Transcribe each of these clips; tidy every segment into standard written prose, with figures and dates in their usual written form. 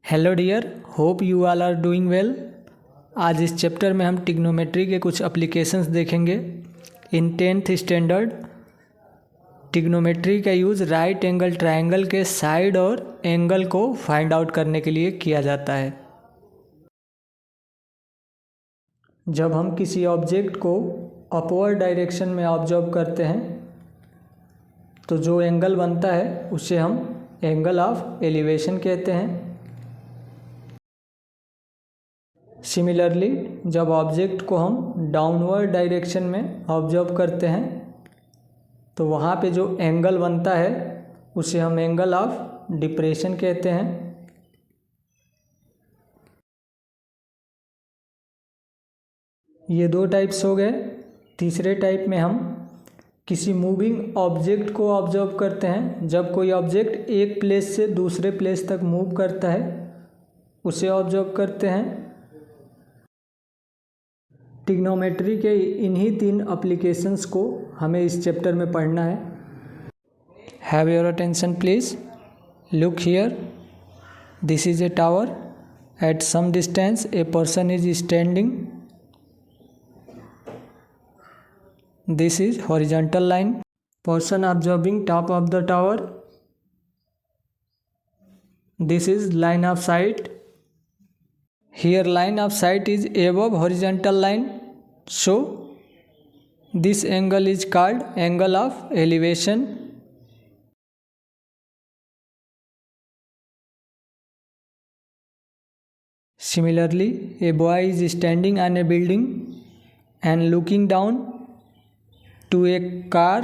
Hello dear, hope you all are doing well. आज इस chapter में हम ट्रिग्नोमेट्री के कुछ एप्लीकेशंस देखेंगे। इन 10th स्टैंडर्ड ट्रिग्नोमेट्री का यूज़ राइट एंगल ट्रायंगल के साइड और एंगल को फाइंड आउट करने के लिए किया जाता है। जब हम किसी ऑब्जेक्ट को अपवर्ड डायरेक्शन में ऑब्जर्व करते हैं तो जो एंगल बनता है उसे हम एंगल ऑफ एलिवेशन कहते हैं। सिमिलरली जब ऑब्जेक्ट को हम डाउनवर्ड डायरेक्शन में ऑब्जर्व करते हैं तो वहाँ पे जो एंगल बनता है उसे हम एंगल ऑफ डिप्रेशन कहते हैं। ये दो टाइप्स हो गए। तीसरे टाइप में हम किसी मूविंग ऑब्जेक्ट को ऑब्जर्व करते हैं। जब कोई ऑब्जेक्ट एक प्लेस से दूसरे प्लेस तक मूव करता है उसे ऑब्जर्व करते हैं। ट्रिग्नोमेट्री के इन्हीं 3 एप्लीकेशंस को हमें इस चैप्टर में पढ़ना है। Have your attention please. Look here, this is a tower. At some distance a person is standing. This is horizontal line. Person observing top of the tower. This is line of sight. Here line of sight is above horizontal line, so this angle is called angle of elevation. Similarly, a boy is standing on a building and looking down to a car.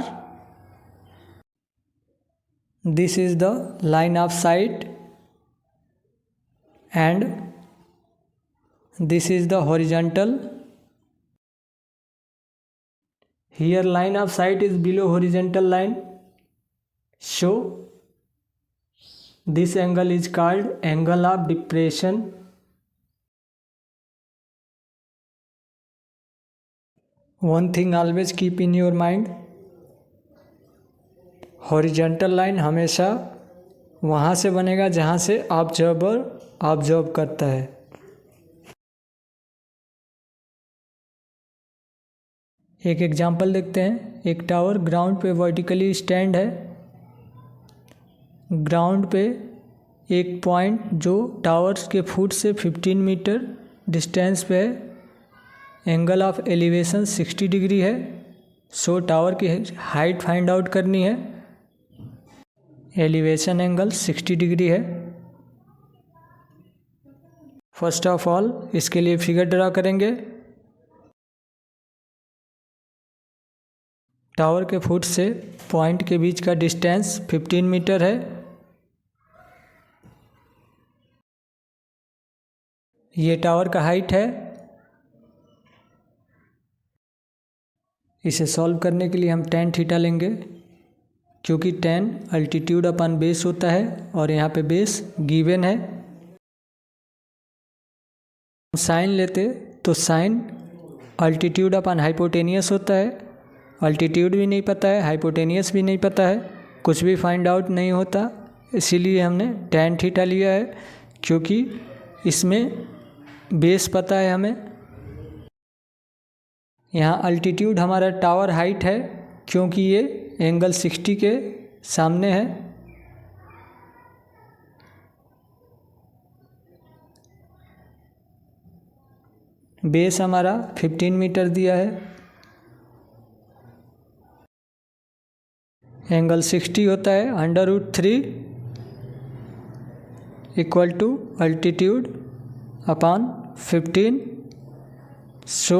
This is the line of sight and this is the horizontal. Here line of sight is below horizontal line, so this angle is called angle of depression. One thing always keep in your mind, horizontal line हमेशा वहाँ से बनेगा जहाँ से observer observe करता है। एक example देखते हैं। एक टावर ग्राउंड पे वर्टिकली स्टैंड है। ग्राउंड पे एक पॉइंट जो टावर्स के फुट से 15 मीटर डिस्टेंस पे है। एंगल ऑफ एलिवेशन 60 डिग्री है। सो टावर की हाइट फाइंड आउट करनी है। एलिवेशन एंगल 60 डिग्री है। फर्स्ट ऑफ ऑल इसके लिए फिगर ड्रा करेंगे। टावर के फुट से पॉइंट के बीच का डिस्टेंस 15 मीटर है। ये टावर का हाइट है। इसे सॉल्व करने के लिए हम tan थीटा लेंगे, क्योंकि tan अल्टीट्यूड अपन बेस होता है और यहाँ पे बेस गिवन है। साइन लेते तो साइन अल्टीट्यूड अपन हाइपोटेनियस होता है। अल्टीट्यूड भी नहीं पता है, हाइपोटेनियस भी नहीं पता है, कुछ भी फाइंड आउट नहीं होता। इसीलिए हमने tan थीटा लिया है, क्योंकि इसमें बेस पता है हमें। यहाँ अल्टीट्यूड हमारा टावर हाइट है, क्योंकि ये एंगल 60 के सामने है। बेस हमारा 15 मीटर दिया है। एंगल 60 होता है √3 इक्वल टू अल्टीट्यूड अपॉन 15। सो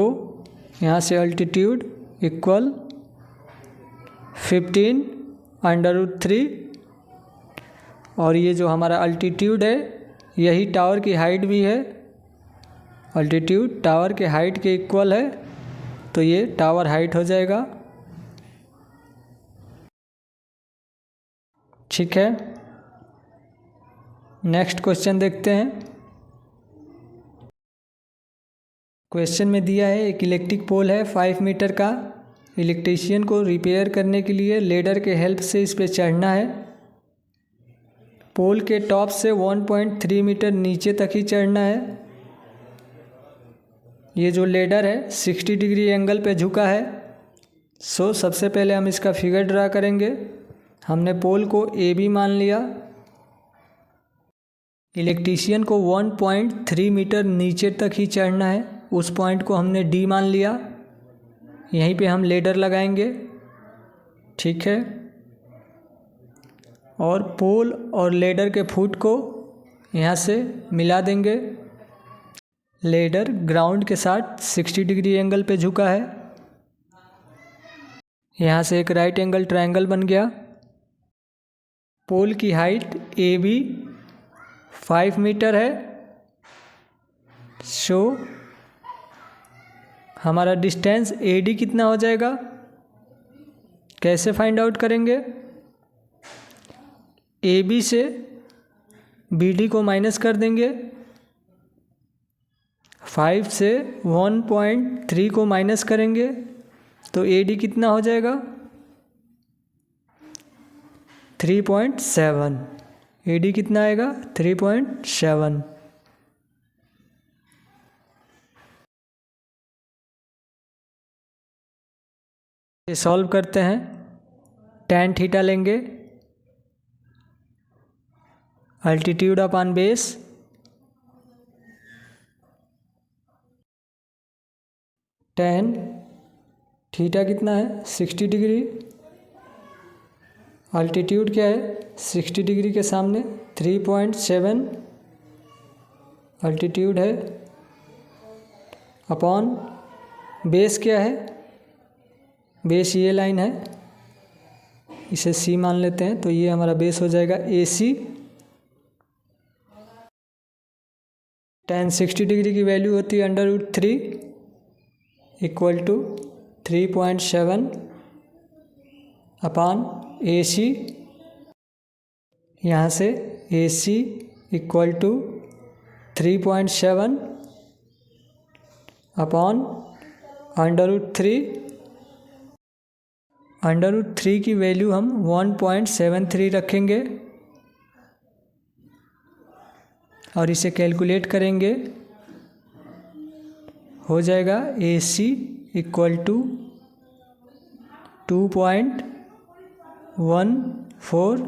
यहाँ से अल्टीट्यूड इक्वल 15 √3। और ये जो हमारा अल्टीट्यूड है यही टावर की हाइट भी है। अल्टीट्यूड टावर के हाइट के इक्वल है, तो ये टावर हाइट हो जाएगा। ठीक है, नेक्स्ट क्वेश्चन देखते हैं। क्वेश्चन में दिया है एक इलेक्ट्रिक पोल है 5 मीटर का। इलेक्ट्रीशियन को रिपेयर करने के लिए लेडर के हेल्प से इस पे चढ़ना है। पोल के टॉप से 1.3 मीटर नीचे तक ही चढ़ना है। ये जो लेडर है 60 डिग्री एंगल पे झुका है। सो सबसे पहले हम इसका फिगर ड्रा करेंगे। हमने पोल को ए बी मान लिया। इलेक्ट्रीशियन को 1.3 मीटर नीचे तक ही चढ़ना है, उस पॉइंट को हमने डी मान लिया। यहीं पे हम लेडर लगाएंगे, ठीक है। और पोल और लेडर के फुट को यहाँ से मिला देंगे। लेडर ग्राउंड के साथ 60 डिग्री एंगल पे झुका है। यहाँ से एक राइट एंगल ट्रायंगल बन गया। पोल की हाइट ए बी 5 मीटर है। सो हमारा डिस्टेंस ए डी कितना हो जाएगा, कैसे फाइंड आउट करेंगे। ए बी से बी डी को माइनस कर देंगे। 5 से 1.3 को माइनस करेंगे तो ए डी कितना हो जाएगा 3.7। ए डी कितना आएगा 3.7। ये सॉल्व करते हैं। tan थीटा लेंगे, altitude upon base, tan theta कितना है 60 डिग्री। अल्टीट्यूड क्या है 60 डिग्री के सामने 3.7 अल्टीट्यूड है, अपॉन बेस क्या है, बेस ये लाइन है, इसे सी मान लेते हैं। तो ये हमारा बेस हो जाएगा ए सी। tan 60 डिग्री की वैल्यू होती है √3 इक्वल टू 3.7 अपॉन ए सी। यहाँ से ए सी इक्वल टू 3.7 अपॉन √3। √3 की वैल्यू हम 1.73 रखेंगे और इसे कैलकुलेट करेंगे। हो जाएगा ए सी इक्वल टू 2.14।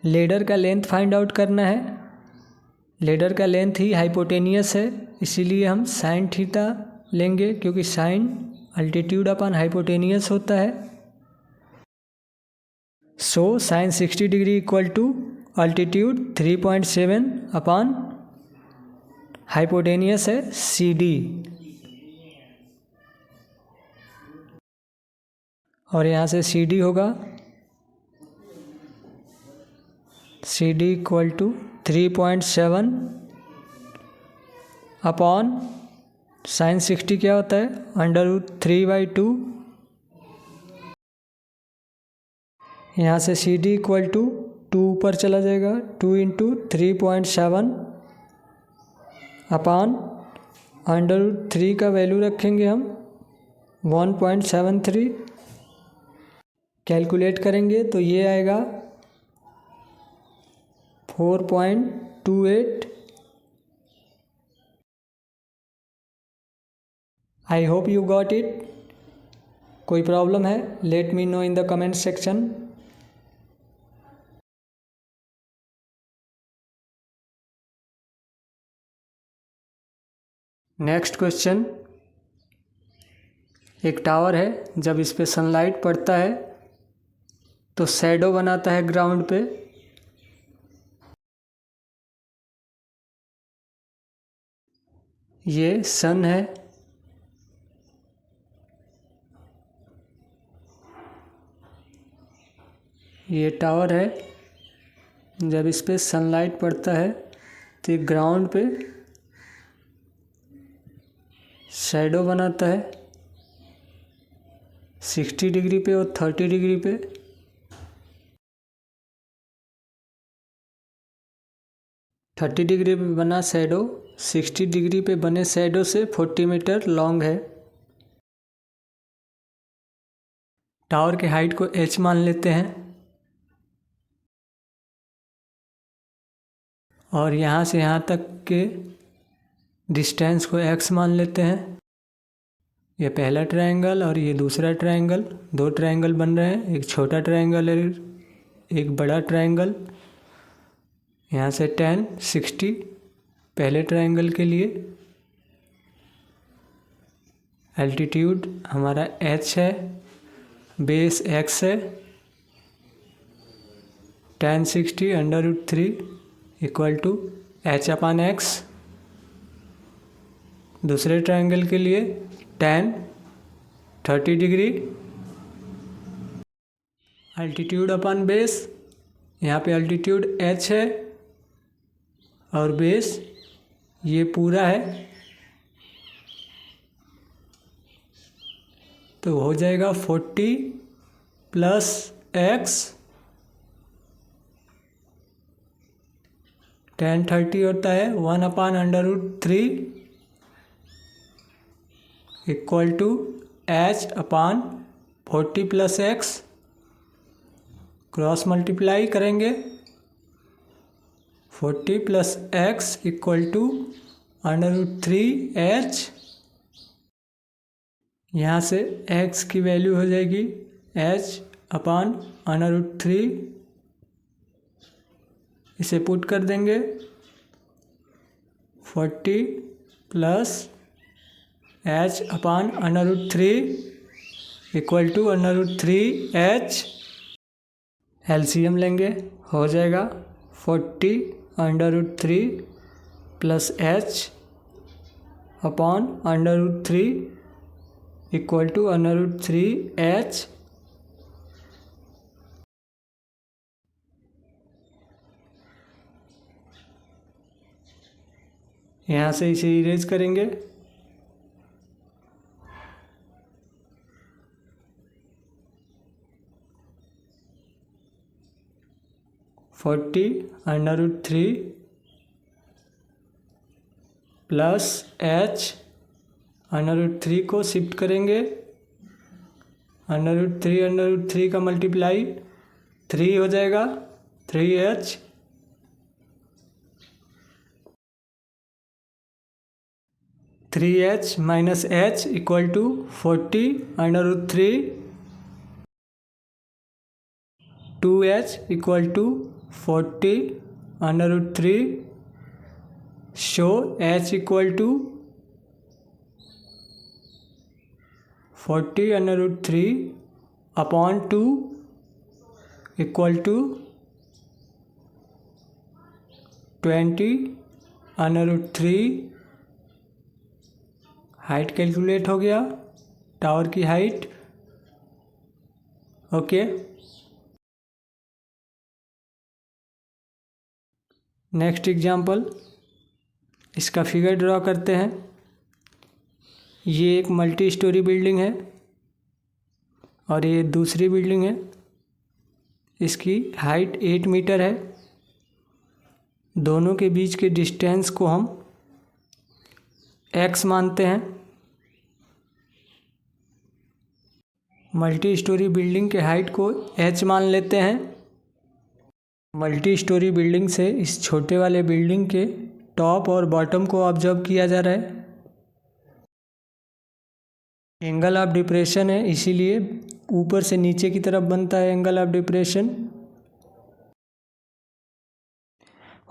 लेडर का लेंथ फाइंड आउट करना है। लेडर का लेंथ ही हाइपोटेनियस है, इसीलिए हम साइन थीटा लेंगे, क्योंकि साइन अल्टीट्यूड अपॉन हाइपोटेनियस होता है। So sine 60 degree equal to altitude 3.7 upon hypotenuse है सी डी। और यहाँ से सी डी होगा C D equal to 3.7 upon sine 60 क्या होता है √3/2। यहाँ से सी डी इक्वल टू 2 ऊपर चला जाएगा, 2 × 3.7 अपॉन √3 का वैल्यू रखेंगे हम 1.73। कैलकुलेट करेंगे तो ये आएगा 4.28। आई होप यू गॉट इट। कोई प्रॉब्लम है let me know in the comment section. Next question. एक टावर है, जब इस पे सनलाइट पड़ता है तो शैडो बनाता है ग्राउंड पे। ये सन है, ये टावर है। जब इस पे सनलाइट पड़ता है तो ये ग्राउंड पे शैडो बनाता है 60 डिग्री पे और 30 डिग्री पे। थर्टी डिग्री पे बना शैडो 60 डिग्री पे बने शैडो से 40 मीटर लॉन्ग है। टावर के हाइट को h मान लेते हैं। और यहाँ से यहाँ तक के डिस्टेंस को x मान लेते हैं। ये पहला ट्रायंगल और ये दूसरा ट्रायंगल, दो ट्रायंगल बन रहे हैं, एक छोटा ट्रायंगल है एक बड़ा ट्रायंगल। यहाँ से 10 60 पहले ट्रायंगल के लिए। एल्टीट्यूड हमारा h है, बेस x है, tan 60 √3 इक्वल टू h/x। दूसरे ट्रायंगल के लिए tan 30 degree, altitude upon base, यहाँ पे एल्टीट्यूड h है और बेस ये पूरा है, तो हो जाएगा 40 + x। tan 30 होता है 1/√3 equal to h/40 + x। Cross multiply करेंगे, 40 + x इक्वल टू √3h। यहाँ से x की वैल्यू हो जाएगी h/√3। इसे पुट कर देंगे, 40 + h/√3 equal to √3h। LCM लेंगे, हो जाएगा 40√3 + h/√3 इक्वल टू √3h। यहाँ से इसे इरेज करेंगे, (40√3 + h/√3 को शिफ्ट करेंगे, √3 का मल्टीप्लाई 3 हो जाएगा, 3h। (3h - h) equal to 40√3, 2h equal to 40√3। So h equal to 40√3/2 equal to 20√3। Height calculate हो गया, टावर की हाइट। ओके, नेक्स्ट एग्जाम्पल, इसका फिगर ड्रॉ करते हैं। ये एक मल्टी स्टोरी बिल्डिंग है और ये दूसरी बिल्डिंग है। इसकी हाइट 8 मीटर है। दोनों के बीच के डिस्टेंस को हम x मानते हैं। मल्टी स्टोरी बिल्डिंग के हाइट को h मान लेते हैं। मल्टी स्टोरी बिल्डिंग से इस छोटे वाले बिल्डिंग के टॉप और बॉटम को ऑब्जर्व किया जा रहा है। एंगल ऑफ डिप्रेशन है, इसीलिए ऊपर से नीचे की तरफ बनता है एंगल ऑफ डिप्रेशन।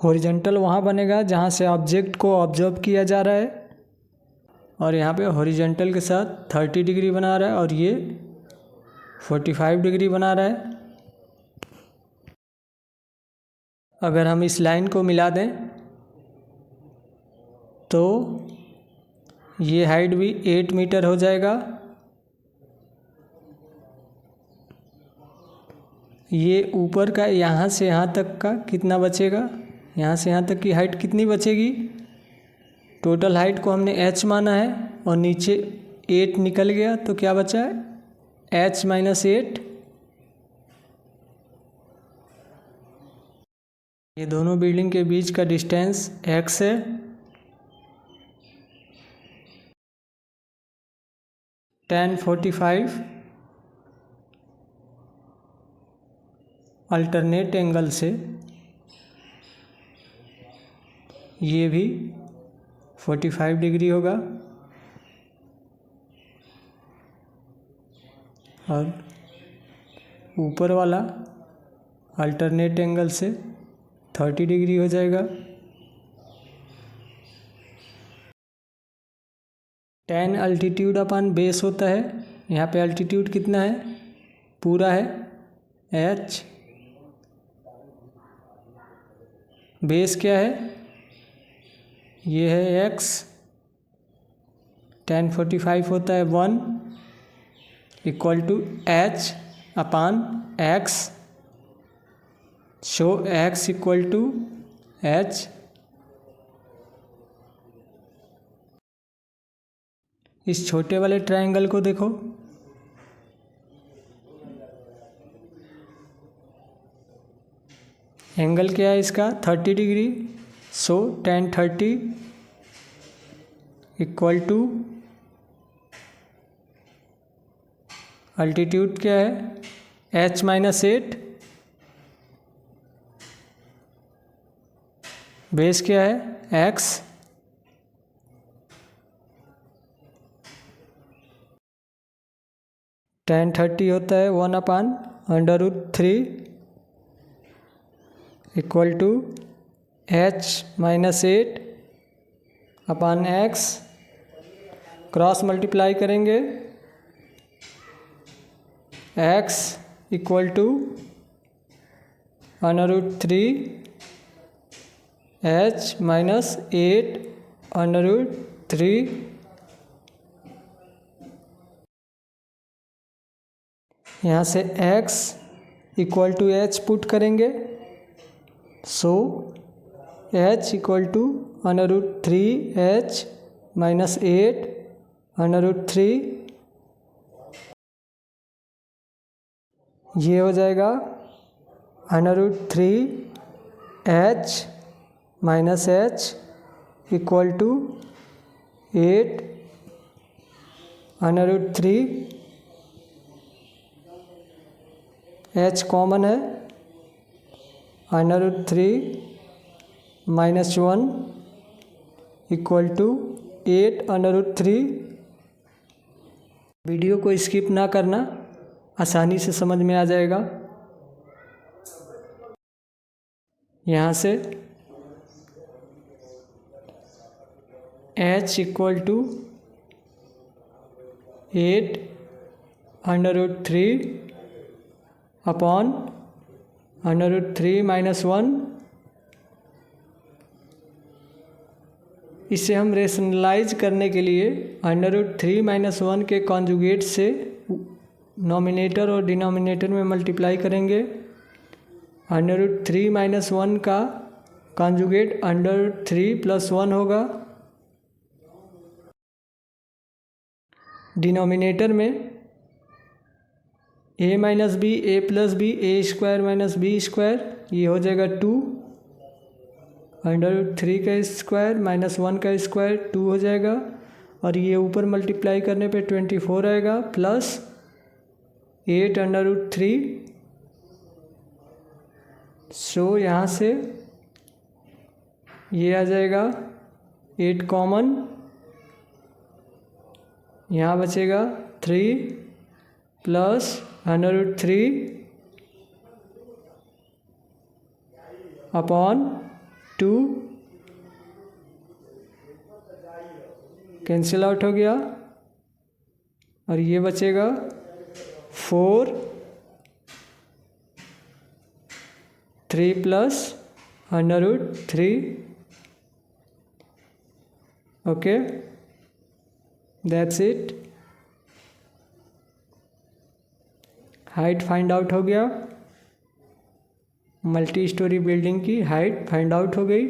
हॉरिजॉन्टल वहाँ बनेगा जहाँ से ऑब्जेक्ट को ऑब्जर्व किया जा रहा है, और यहाँ पे हॉरिजॉन्टल के साथ 30 डिग्री बना रहा है और ये 45 डिग्री बना रहा है। अगर हम इस लाइन को मिला दें तो ये हाइट भी 8 मीटर हो जाएगा। ये ऊपर का यहाँ से यहाँ तक का कितना बचेगा, यहाँ से यहाँ तक की हाइट कितनी बचेगी। टोटल हाइट को हमने h माना है और नीचे 8 निकल गया, तो क्या बचा है h - 8। ये दोनों बिल्डिंग के बीच का डिस्टेंस x है। tan 45 अल्टरनेट एंगल से ये भी 45 डिग्री होगा और ऊपर वाला अल्टरनेट एंगल से 30 डिग्री हो जाएगा। tan अल्टीट्यूड अपान बेस होता है। यहाँ पे अल्टीट्यूड कितना है, पूरा है h, बेस क्या है, ये है x, tan 45 होता है 1 equal to h upon x, so x equal to h। इस छोटे वाले ट्रायंगल को देखो, एंगल क्या है इसका 30 degree, so tan 30 equal to altitude क्या है h माइनस 8, बेस क्या है x, tan 30 होता है 1 upon √3 equal to h minus 8 upon x, cross multiply करेंगे x equal to √3 h minus 8 √3। यहाँ से x equal to h put करेंगे, so h equal to √3 h minus 8 √3, ये हो जाएगा √3 h minus h equal to 8 √3, h common है, √3 minus 1 equal to 8 √3। Video को skip ना करना, आसानी से समझ में आ जाएगा। यहाँ से h equal to 8 √3 upon √3 minus 1, इसे हम रेशनलाइज करने के लिए √3 माइनस 1 के कॉन्जुगेट से नॉमिनेटर और डिनोमिनेटर में मल्टीप्लाई करेंगे। √3 माइनस 1 का कॉन्जुगेट √3 प्लस 1 होगा। डिनोमिनेटर में a minus B, A plus B, A square minus B square, ये हो जाएगा 2, √3 का स्क्वायर माइनस 1 का स्क्वायर 2 हो जाएगा, और ये ऊपर मल्टीप्लाई करने पे 24 आएगा, प्लस 8 √3। सो यहाँ से ये आ जाएगा 8 कॉमन, यहाँ बचेगा 3 प्लस √3 अपॉन 2, कैंसिल आउट हो गया, और ये बचेगा 4, 3 plus √3। Okay, that's it. Height find out हो गया, मल्टी स्टोरी बिल्डिंग की हाइट फाइंड आउट हो गई।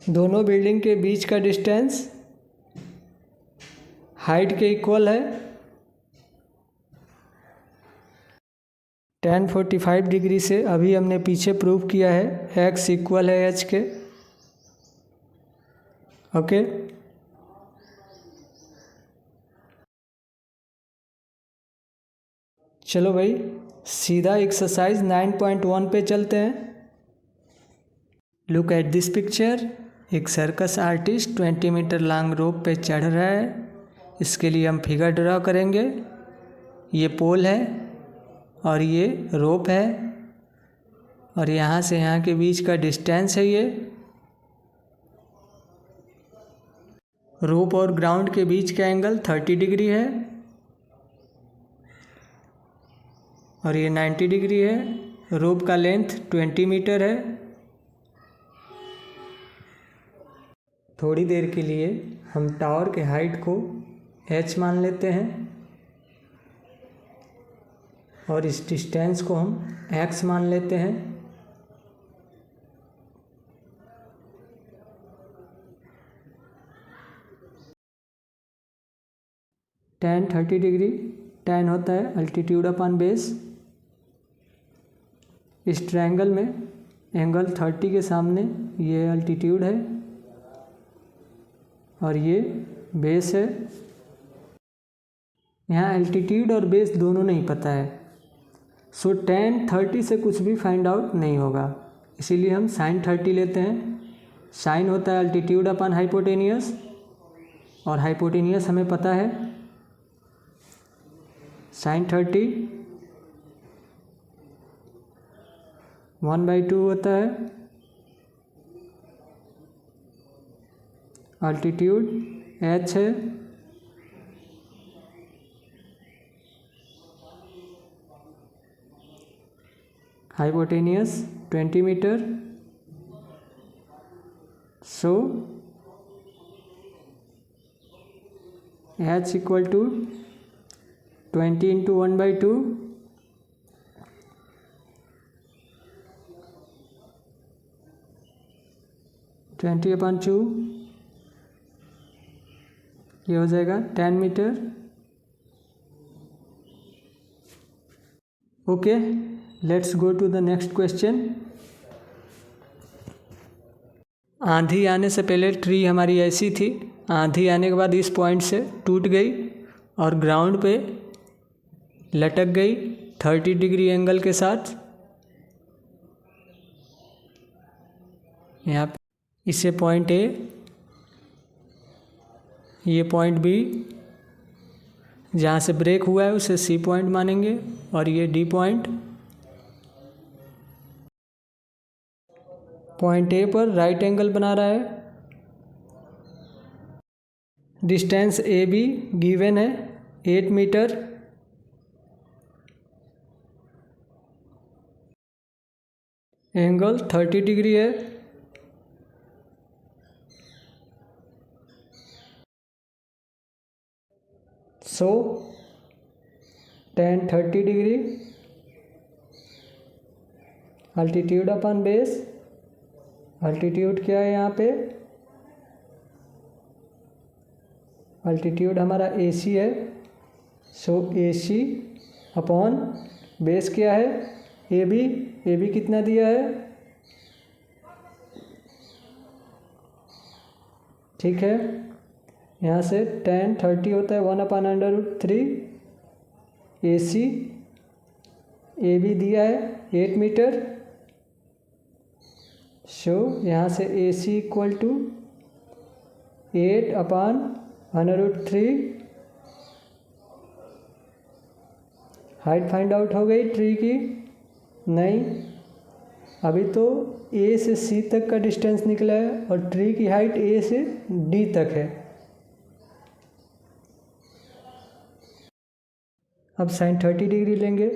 दोनों बिल्डिंग के बीच का डिस्टेंस हाइट के इक्वल है। tan 45 डिग्री से अभी हमने पीछे प्रूव किया है x इक्वल है h के। ओके, चलो भाई सीधा एक्सरसाइज 9.1 पे चलते हैं। Look at this picture. एक circus artist 20 metre long rope पे चढ़ रहा है। इसके लिए हम फिगर ड्रा करेंगे। ये पोल है और ये रोप है और यहाँ से यहाँ के बीच का डिस्टेंस है। ये रोप और ग्राउंड के बीच का एंगल 30 डिग्री है और ये 90 डिग्री है। रोप का लेंथ 20 मीटर है। थोड़ी देर के लिए हम टावर के हाइट को h मान लेते हैं और इस डिस्टेंस को हम x मान लेते हैं। tan 30 डिग्री, tan होता है अल्टीट्यूड अपॉन बेस। इस ट्रायंगल में एंगल 30 के सामने ये अल्टीट्यूड है और ये बेस है। यहाँ अल्टीट्यूड और बेस दोनों नहीं पता है, सो tan 30 से कुछ भी फाइंड आउट नहीं होगा, इसीलिए हम sin 30 लेते हैं। sin होता है अल्टीट्यूड अपॉन हाइपोटेनियस और हाइपोटेनियस हमें पता है। sin 30 1/2 होता है। अल्टीट्यूड h है। Hypotenuse 20 metre, so h equal to 20 into 1/2, twenty upon 2, ये हो जाएगा 10 metre. Okay, let's go to the next question. आंधी आने से पहले ट्री हमारी ऐसी थी, आंधी आने के बाद इस पॉइंट से टूट गई और ग्राउंड पे लटक गई 30 डिग्री एंगल के साथ। यहाँ पे इसे पॉइंट ए, ये पॉइंट बी, जहाँ से ब्रेक हुआ है उसे सी पॉइंट मानेंगे और ये डी पॉइंट। पॉइंट ए पर राइट एंगल बना रहा है। डिस्टेंस ए बी गिवन है 8 मीटर। एंगल 30 डिग्री है। सो tan 30 degree altitude upon base. Altitude क्या है यहाँ पे? अल्टीट्यूड हमारा AC है, सो AC अपॉन बेस क्या है? AB। AB कितना दिया है? ठीक है, यहाँ से tan 30 होता है 1/√3। AC AB दिया है 8 मीटर, सो यहाँ से AC equal to 8/√3। Height find out हो गई ट्री की? नहीं, अभी तो A से C तक का डिस्टेंस निकला है और ट्री की हाइट A से D तक है। अब sin 30 डिग्री लेंगे।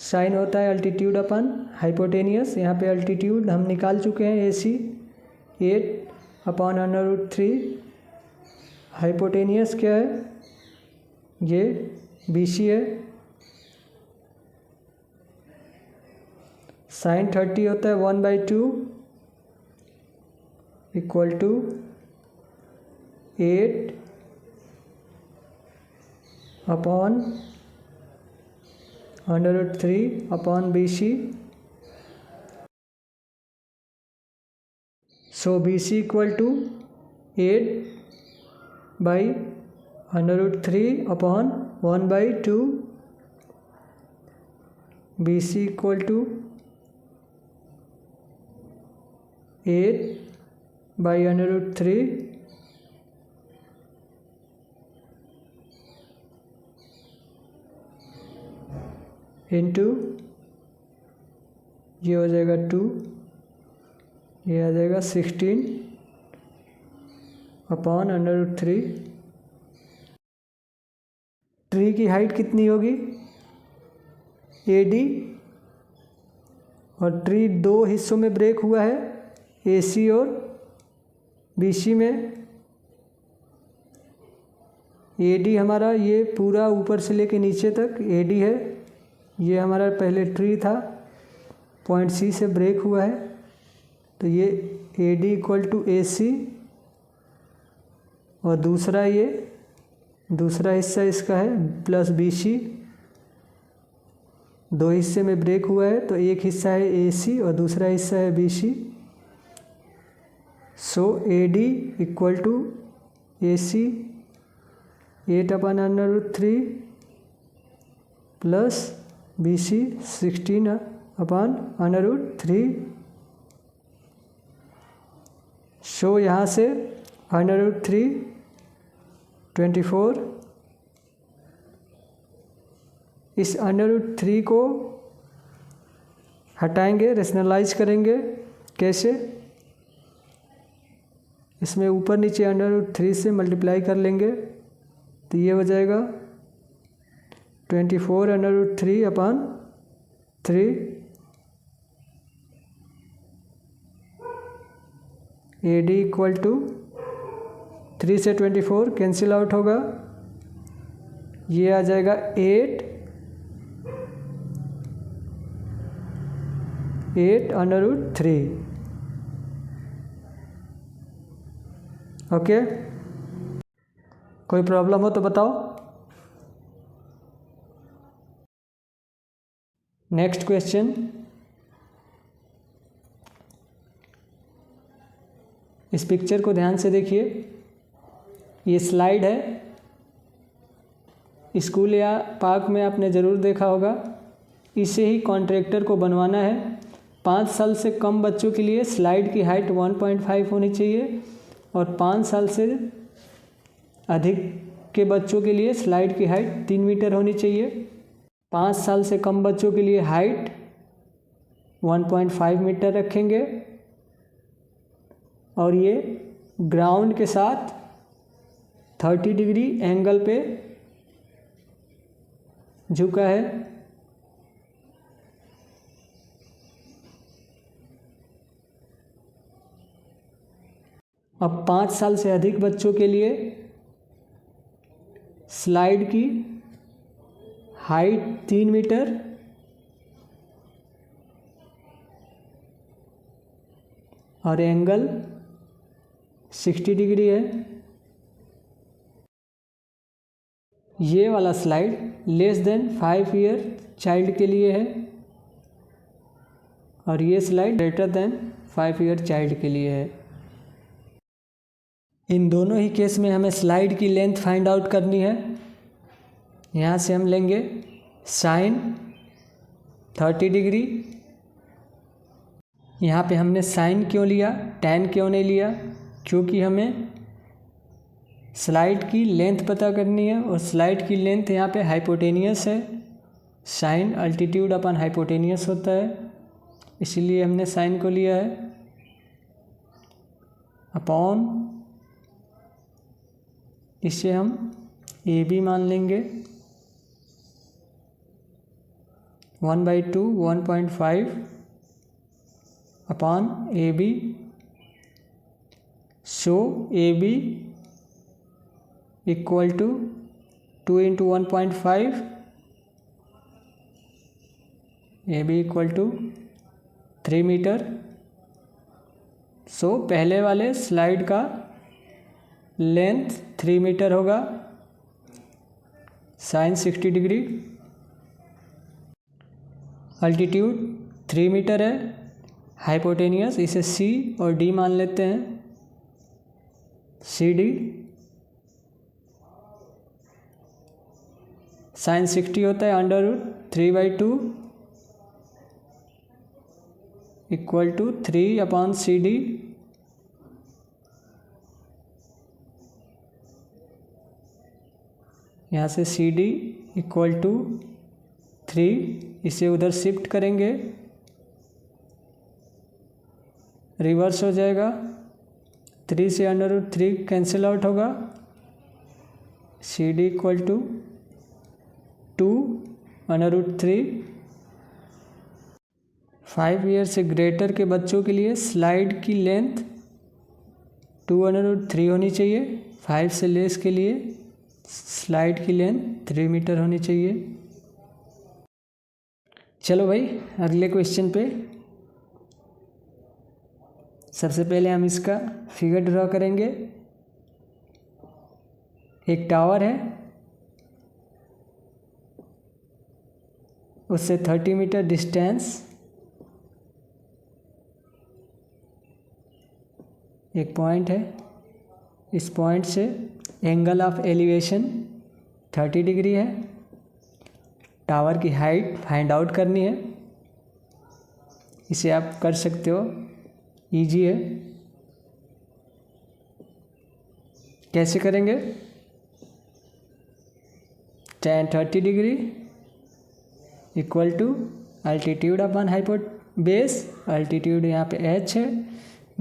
sin होता है अल्टीट्यूड अपन हाइपोटेनियस। यहाँ पे अल्टीट्यूड हम निकाल चुके हैं AC 8/√3। हाइपोटेनियस क्या है? ये BC है। sin 30 होता है 1/2 equal to 8/√3/BC। So BC equal to 8/√3/1/2। BC equal to 8/√3 into ये हो जाएगा 2, ये आ जाएगा 16/√3। ट्री की हाइट कितनी होगी AD, और ट्री 2 हिस्सों में ब्रेक हुआ है, AC और BC में। AD हमारा ये पूरा ऊपर से लेके नीचे तक AD है। ये हमारा पहले ट्री था, पॉइंट C से ब्रेक हुआ है, तो ये AD = AC, और दूसरा हिस्सा इसका है प्लस BC। 2 हिस्से में ब्रेक हुआ है, तो एक हिस्सा है AC और दूसरा हिस्सा है BC। सो AD = AC 8/√3 प्लस BC 16/√3। सो यहाँ से √3 24। इस √3 को हटाएंगे, रेशनलाइज करेंगे। कैसे? इसमें ऊपर नीचे √3 से मल्टीप्लाई कर लेंगे, तो ये हो जाएगा 24/3/3। AD = 3 से 24 कैंसिल आउट होगा, ये आ जाएगा 8/√3। ओके, कोई प्रॉब्लम हो तो बताओ। नेक्स्ट क्वेश्चन, इस पिक्चर को ध्यान से देखिए। ये स्लाइड है, स्कूल या पार्क में आपने ज़रूर देखा होगा। इसे ही कॉन्ट्रैक्टर को बनवाना है। 5 साल से कम बच्चों के लिए स्लाइड की हाइट 1.5 होनी चाहिए, और 5 साल से अधिक के बच्चों के लिए स्लाइड की हाइट 3 मीटर होनी चाहिए। 5 साल से कम बच्चों के लिए हाइट 1.5 मीटर रखेंगे, और ये ग्राउंड के साथ 30 डिग्री एंगल पे झुका है। अब 5 साल से अधिक बच्चों के लिए स्लाइड की हाइट 3 मीटर और एंगल 60 डिग्री है। ये वाला slide less than 5 year child के लिए है, और ये slide greater than 5 year child के लिए है। इन दोनों ही केस में हमें स्लाइड की लेंथ फाइंड आउट करनी है। यहाँ से हम लेंगे साइन 30 डिग्री। यहाँ पे हमने साइन क्यों लिया, टैन क्यों नहीं लिया? क्योंकि हमें स्लाइड की लेंथ पता करनी है, और स्लाइड की लेंथ यहाँ पे हाइपोटेनियस है। साइन अल्टीट्यूड अपन हाइपोटेनियस होता है, इसीलिए हमने साइन को लिया है। अपॉन इसे हम AB मान लेंगे। 1/2 1.5 अपॉन AB। सो AB = 2 × 1.5, AB = 3 मीटर। सो पहले वाले स्लाइड का लेंथ 3 मीटर होगा, साइन 60 डिग्री। अल्टीट्यूड 3 मीटर है, हाइपोटेनियस इसे C और D मान लेते हैं। CD साइन 60 होता है √3/2 इक्वल टू 3/CD। यहाँ से CD इक्वल टू 3, इसे उधर शिफ्ट करेंगे, रिवर्स हो जाएगा। 3 से √3 कैंसिल आउट होगा। CD equal to 2/3। 5 ईयर से ग्रेटर के बच्चों के लिए स्लाइड की लेंथ 2/3 होनी चाहिए। 5 से लेस के लिए स्लाइड की लेंथ 3 मीटर होनी चाहिए। चलो भाई अगले क्वेश्चन पे। सबसे पहले हम इसका फिगर ड्रॉ करेंगे। एक टावर है, उससे 30 मीटर डिस्टेंस एक पॉइंट है। इस पॉइंट से एंगल ऑफ एलिवेशन 30 डिग्री है। टावर की हाइट फाइंड आउट करनी है। इसे आप कर सकते हो, इजी है। कैसे करेंगे? tan 30 degree equal to altitude upon base. Altitude यहाँ पे h है,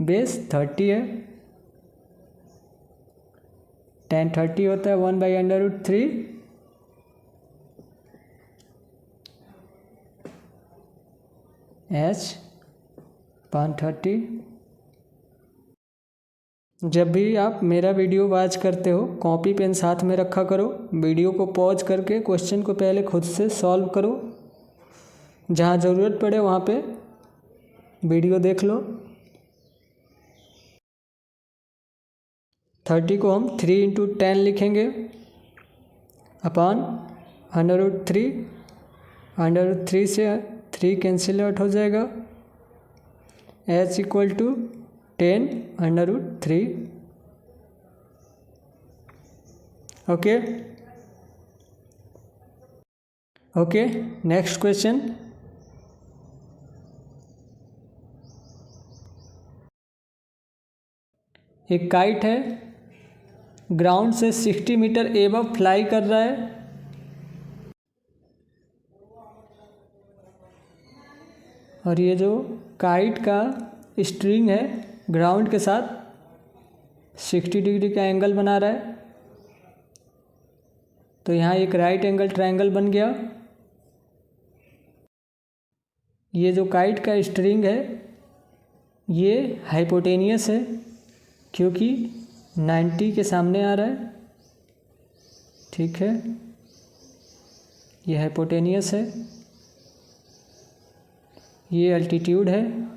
बेस 30 है। tan 30 होता है 1/√3। h/30। जब भी आप मेरा वीडियो वॉच करते हो, कॉपी पेन साथ में रखा करो। वीडियो को पॉज करके क्वेश्चन को पहले खुद से सॉल्व करो। जहाँ ज़रूरत पड़े वहाँ पे वीडियो देख लो। 30 को हम 3 × 10 लिखेंगे अपॉन √3। √3 से 3 कैंसिल आउट हो जाएगा। h equal to 10/3। Okay, next question. एक काइट है, ग्राउंड से 60 मीटर एबव फ्लाई कर रहा है। और ये जो काइट का स्ट्रिंग है ग्राउंड के साथ 60 डिग्री का एंगल बना रहा है। तो यहाँ एक राइट एंगल ट्रायंगल बन गया। ये जो काइट का स्ट्रिंग है ये हाइपोटेनियस है, क्योंकि 90 के सामने आ रहा है। ठीक है, ये हाइपोटेनियस है, ये अल्टीट्यूड है।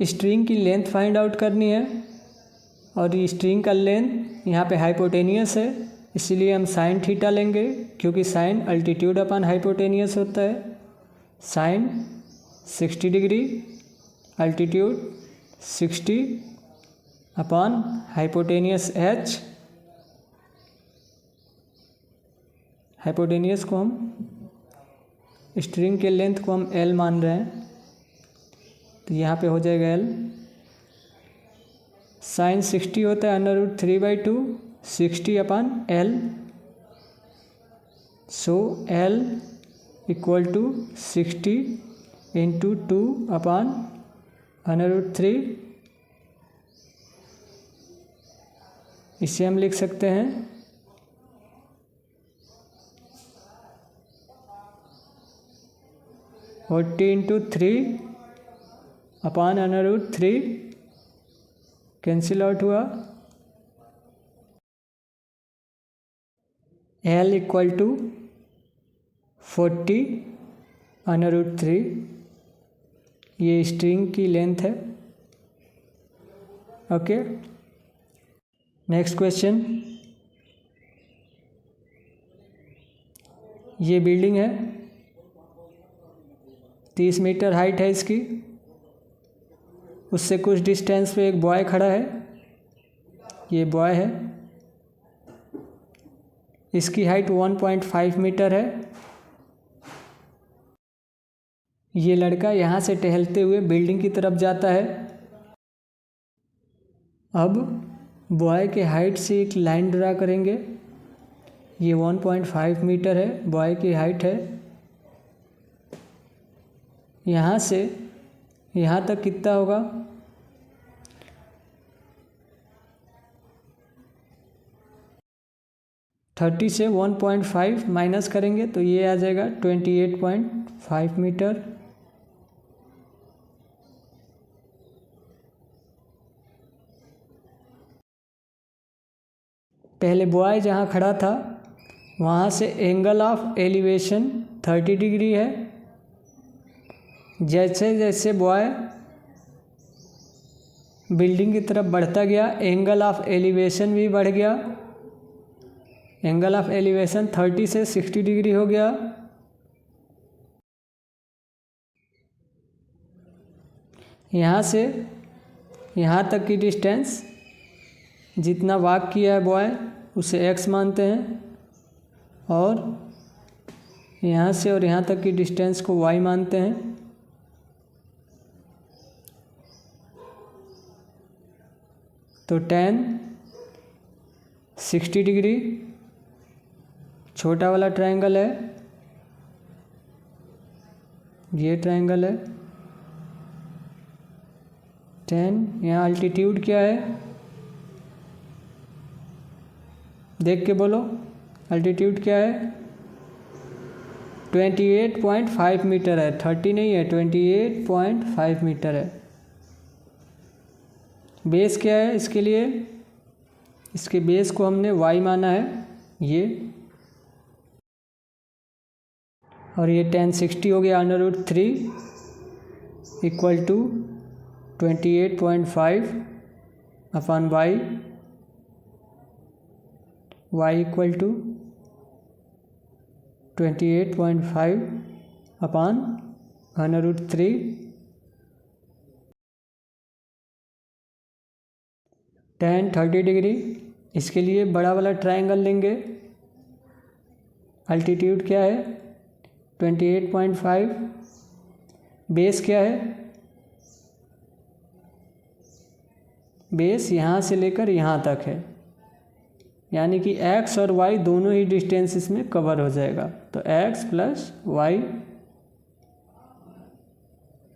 स्ट्रिंग की लेंथ फाइंड आउट करनी है, और ये स्ट्रिंग का लेंथ यहाँ पे हाइपोटेनियस है, इसीलिए हम साइन थीटा लेंगे, क्योंकि साइन अल्टीट्यूड अपॉन हाइपोटेनियस होता है। Sine 60 degree, altitude 60 upon hypotenuse h। Hypotenuse को हम, स्ट्रिंग के लेंथ को हम l मान रहे हैं, तो यहाँ पे हो जाएगा l। साइन 60 होता है √3/2, 60 upon l। So l equal to 60 × 2 upon √3। इसे हम लिख सकते हैं 40 × 3 अपॉन √3। कैंसिल आउट हुआ। l equal to 40 √3। ये स्ट्रिंग की लेंथ है। Okay, next question. ये बिल्डिंग है, 30 मीटर हाइट है इसकी। उससे कुछ डिस्टेंस पे एक बॉय खड़ा है, ये बॉय है। इसकी हाइट 1.5 मीटर है। ये लड़का यहाँ से टहलते हुए बिल्डिंग की तरफ जाता है। अब बॉय के हाइट से एक लाइन ड्रा करेंगे। ये 1.5 मीटर है, बॉय की हाइट है। यहाँ से यहाँ तक कितना होगा? 30 से 1.5 माइनस करेंगे तो ये आ जाएगा 28.5 मीटर। पहले बॉय जहाँ खड़ा था वहाँ से एंगल ऑफ एलिवेशन 30 डिग्री है। जैसे जैसे बॉय बिल्डिंग की तरफ बढ़ता गया एंगल ऑफ एलिवेशन भी बढ़ गया। एंगल ऑफ एलिवेशन 30 से 60 डिग्री हो गया। यहाँ से यहाँ तक की डिस्टेंस जितना वॉक किया है बॉय उसे x मानते हैं, और यहाँ से और यहाँ तक की डिस्टेंस को y मानते हैं। तो tan 60 डिग्री छोटा वाला ट्रायंगल है, ये ट्रायंगल है। tan, यहाँ अल्टीट्यूड क्या है देख के बोलो, अल्टीट्यूड क्या है? 28.5 मीटर है, 30 नहीं है, 28.5 मीटर है। बेस क्या है इसके लिए? इसके बेस को हमने y माना है ये, और ये tan 60 हो गया √3 equal to 28.5 upon y equal to 28.5 upon √3। tan 30 degree, इसके लिए बड़ा वाला ट्रायंगल लेंगे। अल्टीट्यूड क्या है? 28.5। बेस क्या है? बेस यहाँ से लेकर यहाँ तक है, यानी कि x और y दोनों ही डिस्टेंस इसमें कवर हो जाएगा। तो x प्लस वाई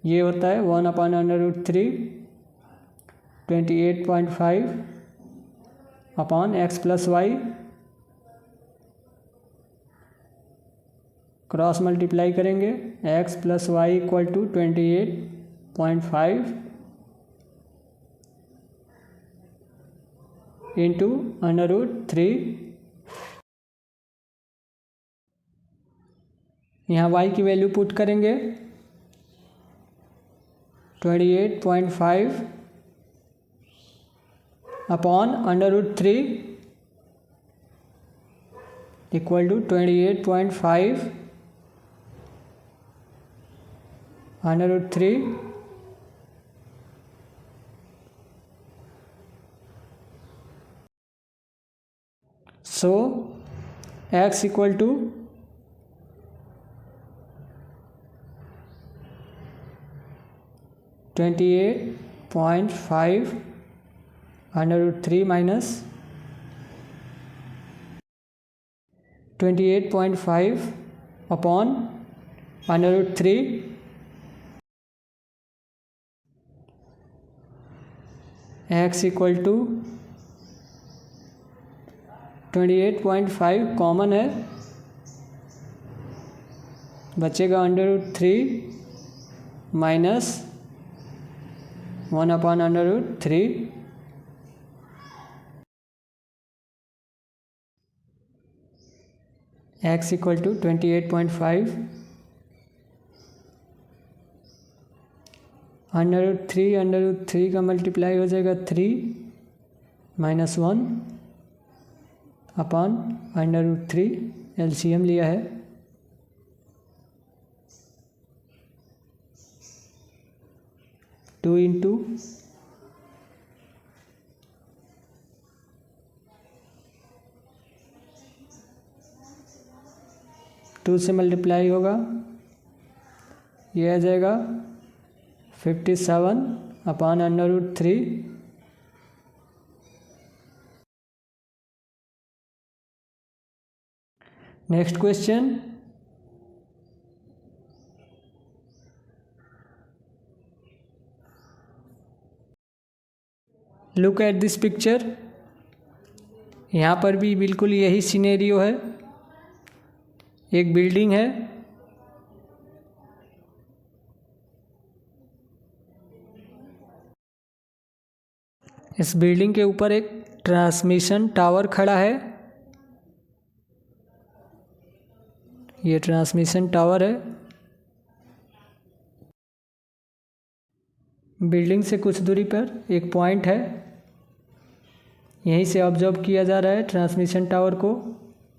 ये होता है 1/√3 28.5 upon x plus y, cross multiply करेंगे x plus y equal to 28.5 into √3। यहाँ y की वैल्यू पुट करेंगे 28.5 upon √3 equal to 28.5 √3 so x equal to 28.5 √3 minus 28.5 upon √3 x equal to 28.5 common है, बचेगा √3 minus 1/√3। x equal to 28.5 √3 का multiply हो जाएगा 3 minus 1 upon √3, LCM लिया है। टू इंटू 2 से मल्टीप्लाई होगा, ये आ जाएगा 57/√3। Next question, look at this picture. यहाँ पर भी बिल्कुल यही सिनेरियो है। एक बिल्डिंग है, इस बिल्डिंग के ऊपर एक ट्रांसमिशन टावर खड़ा है। ये ट्रांसमिशन टावर है। बिल्डिंग से कुछ दूरी पर एक पॉइंट है, यहीं से ऑब्जर्व किया जा रहा है ट्रांसमिशन टावर को।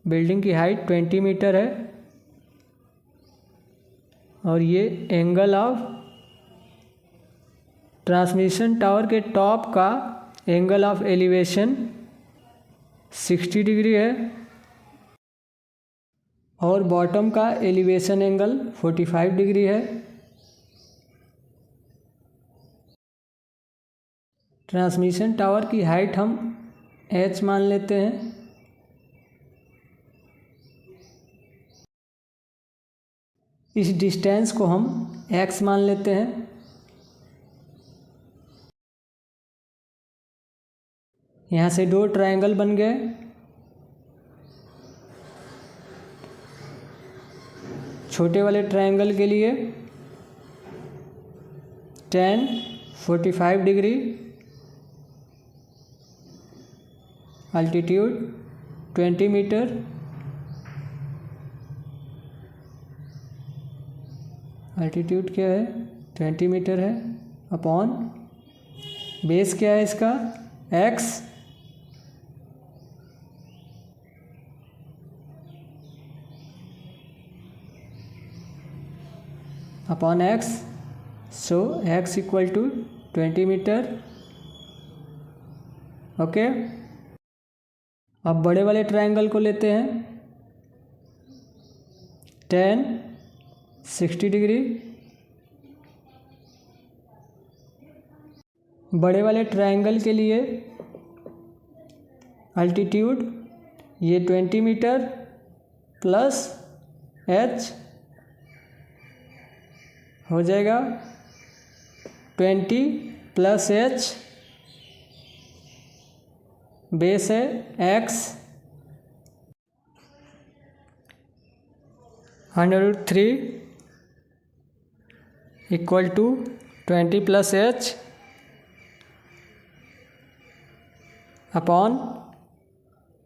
बिल्डिंग की हाइट 20 मीटर है और ये एंगल ऑफ ट्रांसमिशन टावर के टॉप का एंगल ऑफ एलिवेशन 60 डिग्री है और बॉटम का एलिवेशन एंगल 45 डिग्री है। ट्रांसमिशन टावर की हाइट हम h मान लेते हैं। इस डिस्टेंस को हम x मान लेते हैं। यहाँ से 2 ट्रायंगल बन गए। छोटे वाले ट्रायंगल के लिए tan 45 degree, altitude 20 metre, altitude क्या है 20 मीटर है, अपॉन बेस क्या है इसका x, upon x। So x equal to 20 metre. Okay, अब बड़े वाले ट्रायंगल को लेते हैं। tan 60 डिग्री, बड़े वाले ट्रायंगल के लिए अल्टीट्यूड ये 20 मीटर प्लस h हो जाएगा 20 प्लस h, बेस है x, √3 equal to 20 plus h upon,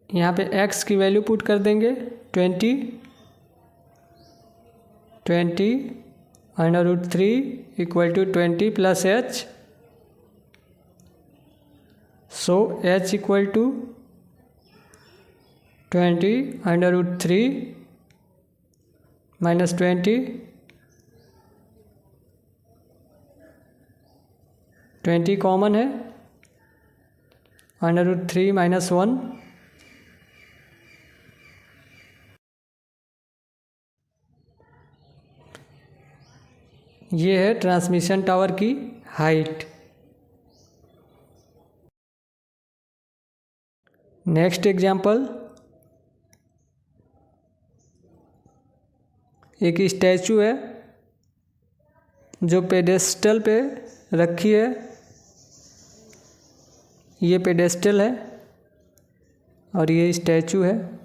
यहाँ पे x की वैल्यू पुट कर देंगे 20 √3 equal to 20 plus h। So h equal to 20 √3 minus 20 common है, √3 माइनस 1, ये है ट्रांसमिशन टावर की हाइट। नेक्स्ट एग्जाम्पल, एक स्टैचू है जो पेडेस्टल पे रखी है। ये पेडेस्टल है और ये स्टैचू है।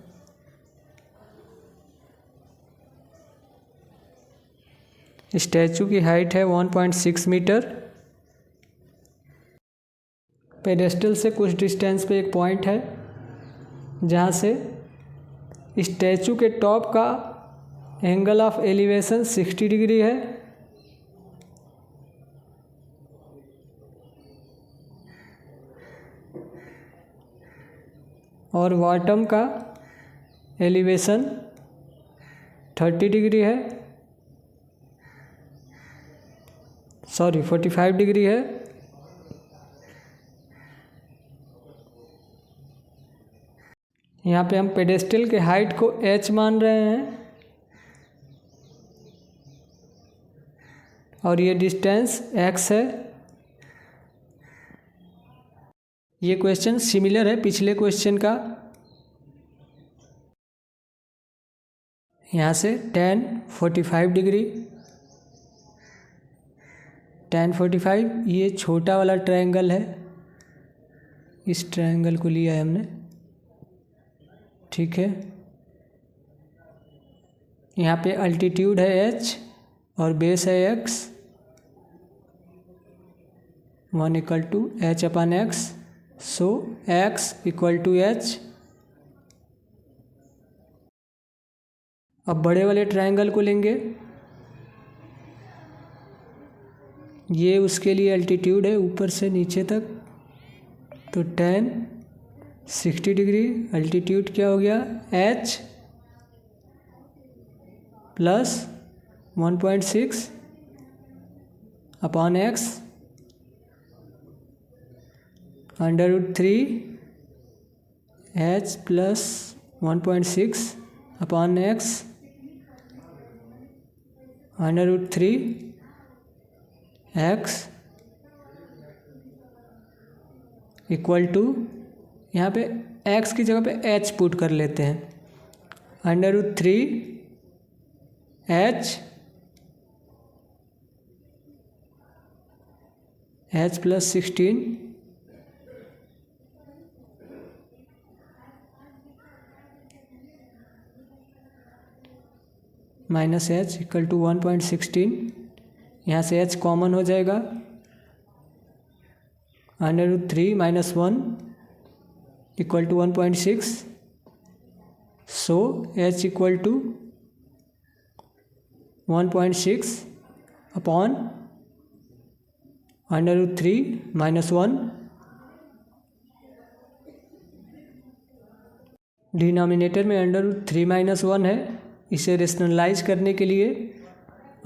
स्टैचू की हाइट है 1.6 मीटर। पेडेस्टल से कुछ डिस्टेंस पे एक पॉइंट है जहाँ से स्टैचू के टॉप का एंगल ऑफ एलिवेशन 60 डिग्री है और बॉटम का एलिवेशन 30 डिग्री है, सॉरी 45 डिग्री है। यहाँ पे हम पेडेस्टल के हाइट को h मान रहे हैं और ये डिस्टेंस x है। ये क्वेश्चन सिमिलर है पिछले क्वेश्चन का। यहाँ से tan 45 डिग्री, tan 45 ये छोटा वाला ट्रायंगल है, इस ट्रायंगल को लिया है हमने, ठीक है। यहाँ पे अल्टीट्यूड है h और बेस है x, 1 equal to h upon x, so x equal to h। अब बड़े वाले ट्रायंगल को लेंगे, ये उसके लिए अल्टीट्यूड है ऊपर से नीचे तक, तो tan 60 डिग्री, अल्टीट्यूड क्या हो गया h plus 1.6 upon x √3 h plus 1.6 upon x √3 x equal to, यहाँ पे x की जगह पे h पुट कर लेते हैं, √3 h plus 16 minus h equal to 1.16। यहाँ से h कॉमन हो जाएगा, √3 minus 1 equal to 1.6, so h equal to 1.6 upon √3 minus 1। Denominator में √3 माइनस 1 है, इसे रेशनलाइज करने के लिए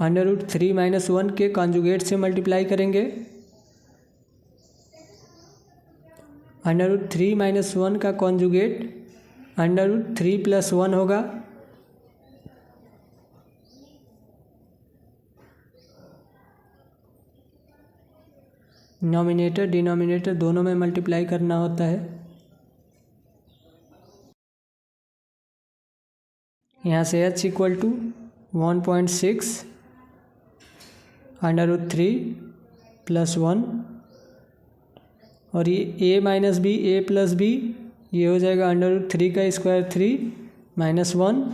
√3 माइनस 1 के कॉन्जुगेट से मल्टीप्लाई करेंगे। √3 माइनस 1 का कॉन्जुगेट √3 प्लस 1 होगा, नॉमिनेटर डिनोमिनेटर दोनों में मल्टीप्लाई करना होता है। यहाँ से h इक्वल टू 1.6 √3 प्लस 1, और ये a minus b, a plus b, ये हो जाएगा √3 का square 3 minus 1,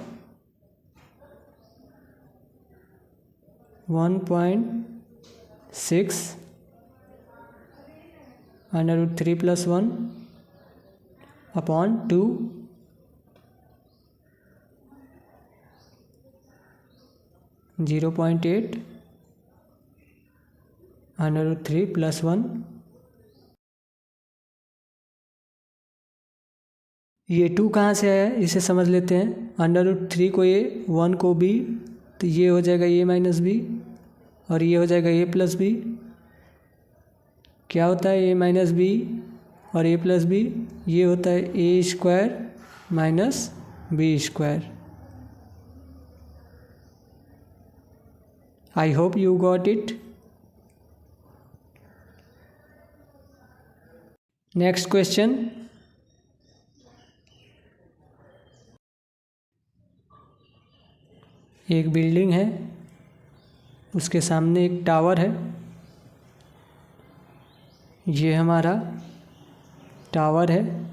1.6 √3 plus 1 upon 2, (0.8 √3 plus 1। ये 2 कहाँ से आया है इसे समझ लेते हैं। √3 को a, 1 को b, तो ये हो जाएगा a माइनस बी और ये हो जाएगा a प्लस बी। क्या होता है a माइनस बी और a प्लस बी? ये होता है a square minus B square. I hope you got it. Next question, एक बिल्डिंग है, उसके सामने एक टावर है, ये हमारा टावर है।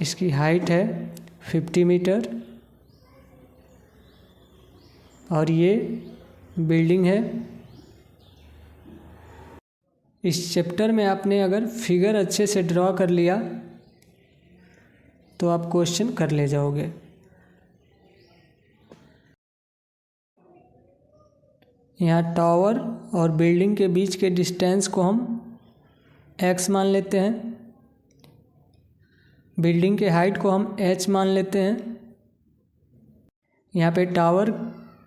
इसकी हाइट है 50 मीटर और ये बिल्डिंग है। इस चैप्टर में आपने अगर फिगर अच्छे से ड्रॉ कर लिया तो आप क्वेश्चन कर ले जाओगे। यहाँ टावर और बिल्डिंग के बीच के डिस्टेंस को हम x मान लेते हैं, बिल्डिंग के हाइट को हम h मान लेते हैं। यहाँ पे टावर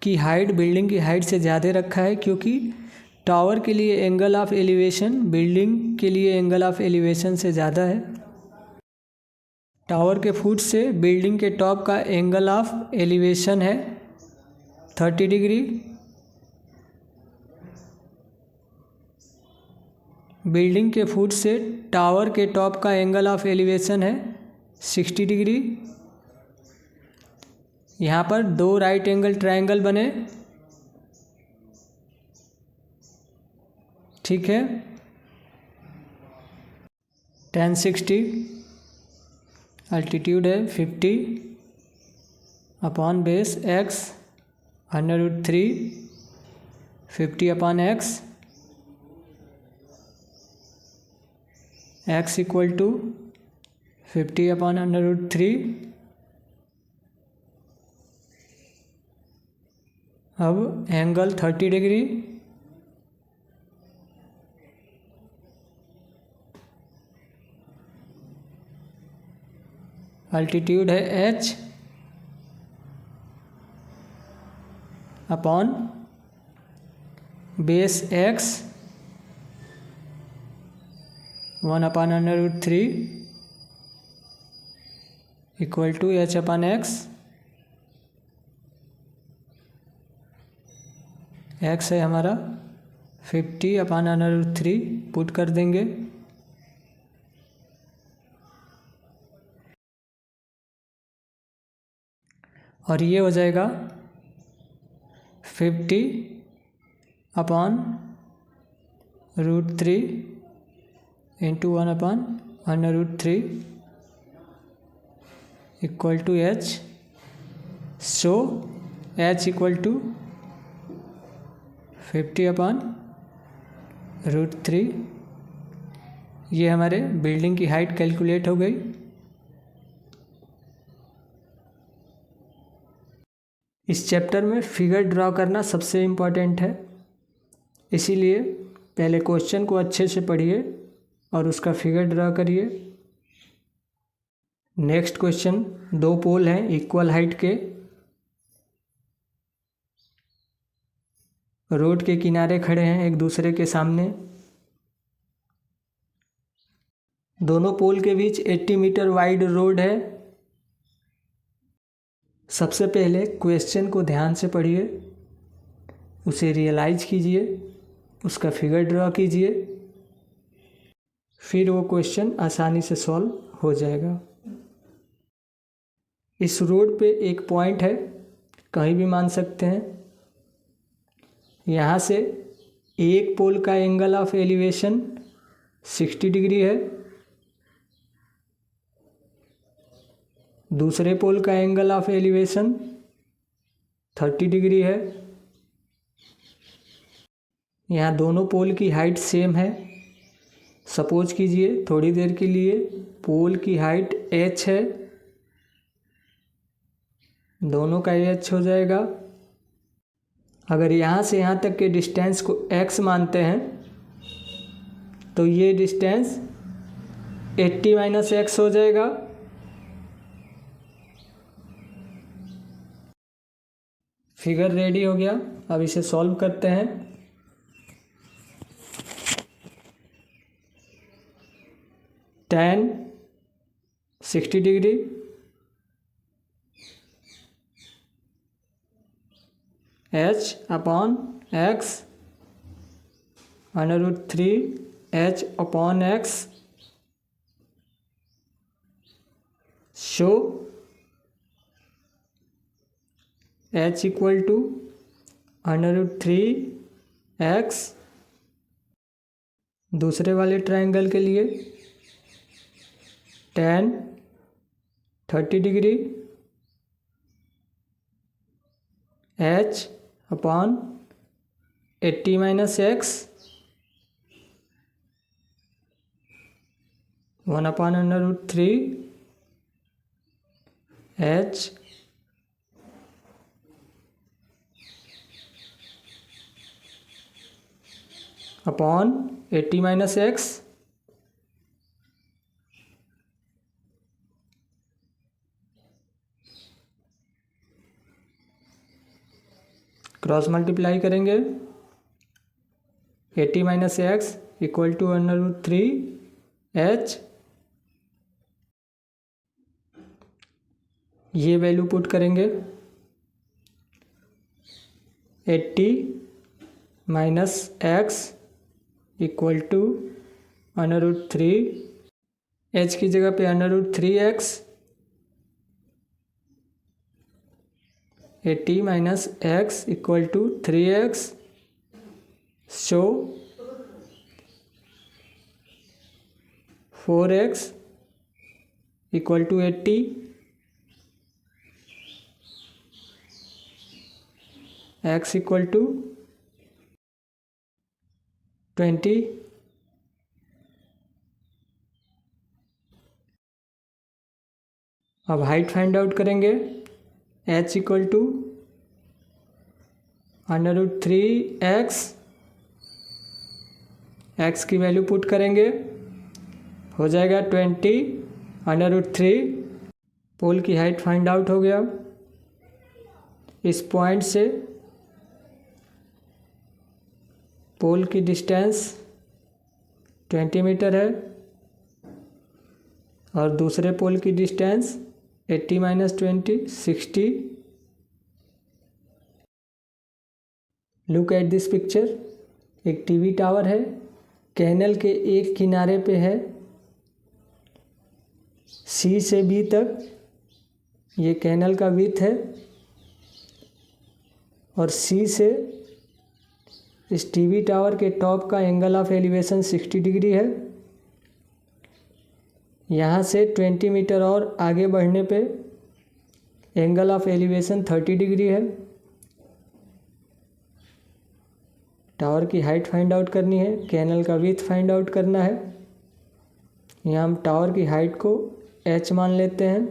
की हाइट बिल्डिंग की हाइट से ज़्यादा रखा है क्योंकि टावर के लिए एंगल ऑफ एलिवेशन बिल्डिंग के लिए एंगल ऑफ एलिवेशन से ज़्यादा है। टावर के फुट से बिल्डिंग के टॉप का एंगल ऑफ एलिवेशन है 30 डिग्री। बिल्डिंग के फुट से टावर के टॉप का एंगल ऑफ एलिवेशन है 60 डिग्री। यहाँ पर दो राइट एंगल ट्रायंगल बने, ठीक है। tan 60, अल्टीट्यूड है 50 upon base x √3 50 upon x equal to 50 upon √3। अब एंगल 30 डिग्री, अल्टीट्यूड है h upon base x 1 upon √3 equal to h upon x। x है हमारा 50 अपॉन √3 पुट कर देंगे। और ये हो जाएगा 50 upon √3 into 1 upon √3 equal to h। So h equal to 50 upon √3। ये हमारे बिल्डिंग की हाइट कैलकुलेट हो गई। इस चैप्टर में फिगर ड्रॉ करना सबसे इम्पॉर्टेंट है, इसीलिए पहले क्वेश्चन को अच्छे से पढ़िए और उसका फिगर ड्रॉ करिए। नेक्स्ट क्वेश्चन, दो पोल हैं इक्वल हाइट के, रोड के किनारे खड़े हैं एक दूसरे के सामने। दोनों पोल के बीच 80 मीटर वाइड रोड है। सबसे पहले क्वेश्चन को ध्यान से पढ़िए, उसे रियलाइज कीजिए, उसका फिगर ड्रॉ कीजिए, फिर वो क्वेश्चन आसानी से सॉल्व हो जाएगा। इस रोड पे एक पॉइंट है, कहीं भी मान सकते हैं। यहाँ से एक पोल का एंगल ऑफ एलिवेशन 60 डिग्री है, दूसरे पोल का एंगल ऑफ एलिवेशन 30 डिग्री है। यहाँ दोनों पोल की हाइट सेम है। सपोज कीजिए थोड़ी देर के लिए पोल की हाइट h है, दोनों का h हो जाएगा। अगर यहाँ से यहाँ तक के डिस्टेंस को x मानते हैं तो ये डिस्टेंस 80 - x हो जाएगा। फिगर रेडी हो गया, अब इसे सॉल्व करते हैं। tan 60 degree h upon x √3 h upon x so h equal to √3x। दूसरे वाले ट्रायंगल के लिए tan 30 degree h upon 80 - x 1 upon √3 h upon 80 - x। Cross multiply करेंगे, 80 - x इक्वल टू √3 h ये वैल्यू पुट करेंगे 80 minus x equal to √3, h की जगह पे √3x, 80 minus x equal to 3x, show 4x equal to 80, x equal to 20, अब height find out करेंगे, h equal to √3x, x की value put करेंगे, हो जाएगा 20 √3, पोल की हाइट फाइंड आउट हो गया। इस पॉइंट से पोल की डिस्टेंस 20 मीटर है और दूसरे पोल की distance 80 minus 20 60। Look at this picture, एक टीवी टावर है, कैनल के एक किनारे पे है, सी से बी तक ये कैनल का विड्थ है और सी से इस टीवी टावर के टॉप का एंगल ऑफ एलिवेशन 60 डिग्री है। यहाँ से 20 मीटर और आगे बढ़ने पे एंगल ऑफ एलिवेशन 30 डिग्री है। टावर की हाइट फाइंड आउट करनी है, कैनल का विड्थ फाइंड आउट करना है। यहाँ हम टावर की हाइट को h मान लेते हैं,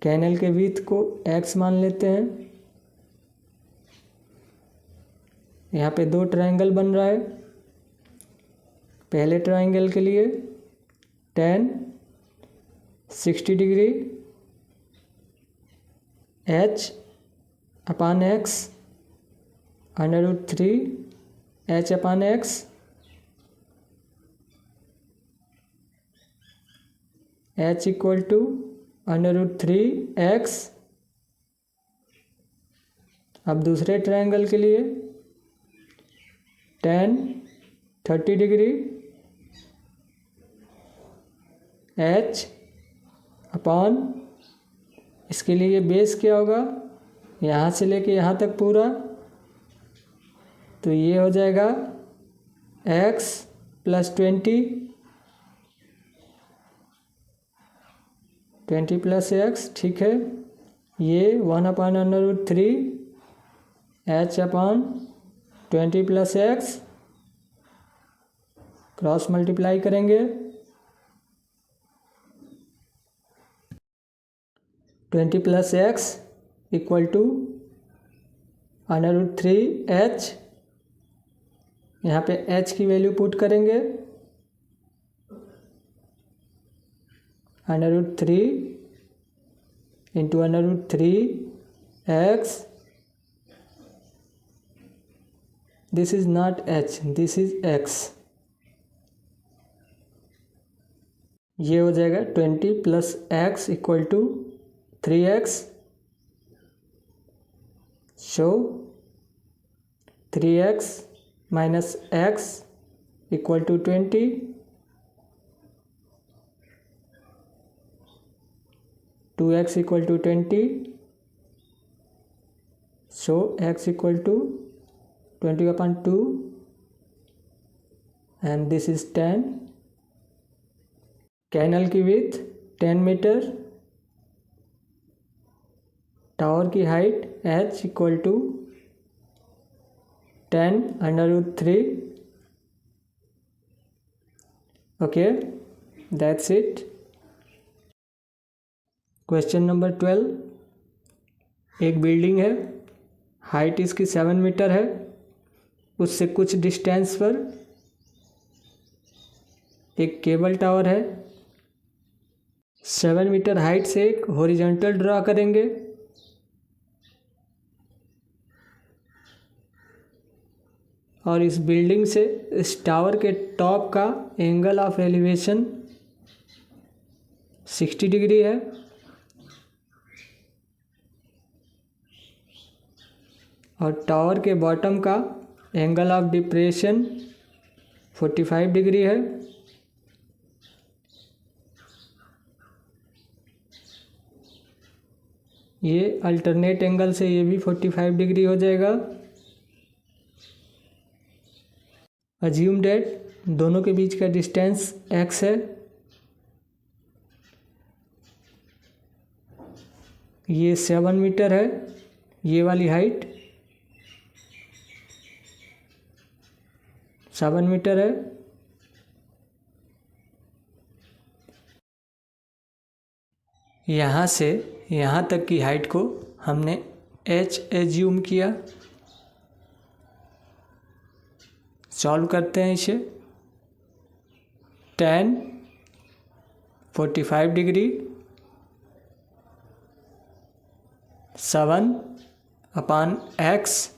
कैनल के विड्थ को x मान लेते हैं। यहाँ पे दो ट्रायंगल बन रहा है। पहले ट्रायंगल के लिए tan 60 degree h upon x √3 h upon x, h equal to √3x। अब दूसरे ट्रायंगल के लिए tan 30 डिग्री h अपॉन, इसके लिए बेस क्या होगा, यहाँ से लेके यहाँ तक पूरा, तो ये हो जाएगा x प्लस 20 प्लस x, ठीक है। ये 1 अपान √3 h अपान 20 प्लस x, क्रॉस मल्टीप्लाई करेंगे, 20 plus x equal to √3h। यहाँ पे h की वैल्यू पुट करेंगे, √3 into √3x, this is not h, this is x। ये हो जाएगा 20 plus x equal to 3x, so 3x minus x equal to 20, 2x equal to 20, so x equal to 20 upon 2 and this is 10। Canal की width 10 metre, tower की height h equal to 10 √3। Okay, that's it. Question number 12, एक building है, height इसकी 7 metre है, उससे कुछ distance पर एक केबल टावर है। 7 मीटर हाइट से एक हॉरिजॉन्टल ड्रा करेंगे। और इस बिल्डिंग से इस टावर के टॉप का एंगल ऑफ एलिवेशन 60 डिग्री है। और टावर के बॉटम का एंगल ऑफ डिप्रेशन 45 डिग्री है। ये अल्टरनेट एंगल से ये भी 45 डिग्री हो जाएगा। अज्यूम डेट दोनों के बीच का डिस्टेंस x है। ये 7 मीटर है, ये वाली हाइट 7 मीटर है। यहाँ से यहाँ तक की हाइट को हमने h एज्यूम किया। सॉल्व करते हैं इसे। tan 45 degree 7/x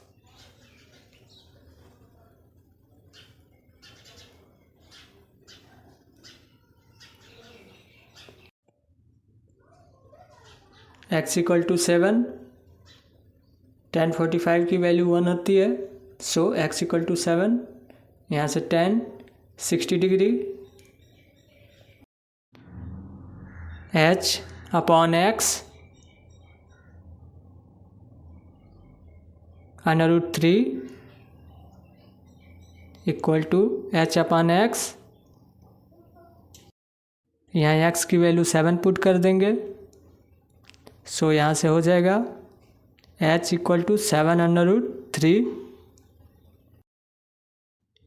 x = 7। tan 45 की वैल्यू 1 होती है, सो x = 7। यहाँ से tan 60 डिग्री h/x √3 = h/x। यहाँ x की वैल्यू 7 पुट कर देंगे, सो यहाँ से हो जाएगा h = 7/3।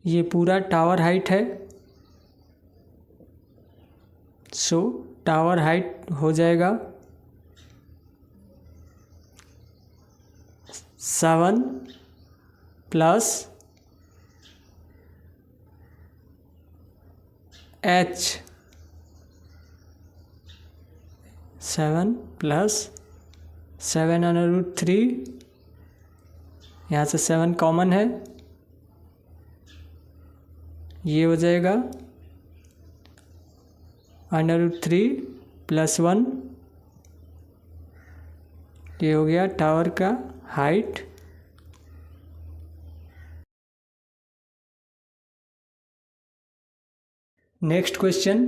ये पूरा टावर हाइट है, सो टावर हाइट हो जाएगा 7 + h 7 + 7/3। यहाँ से 7 कॉमन है, ये हो जाएगा √3 + 1। ये हो गया टावर का हाइट। नेक्स्ट क्वेश्चन,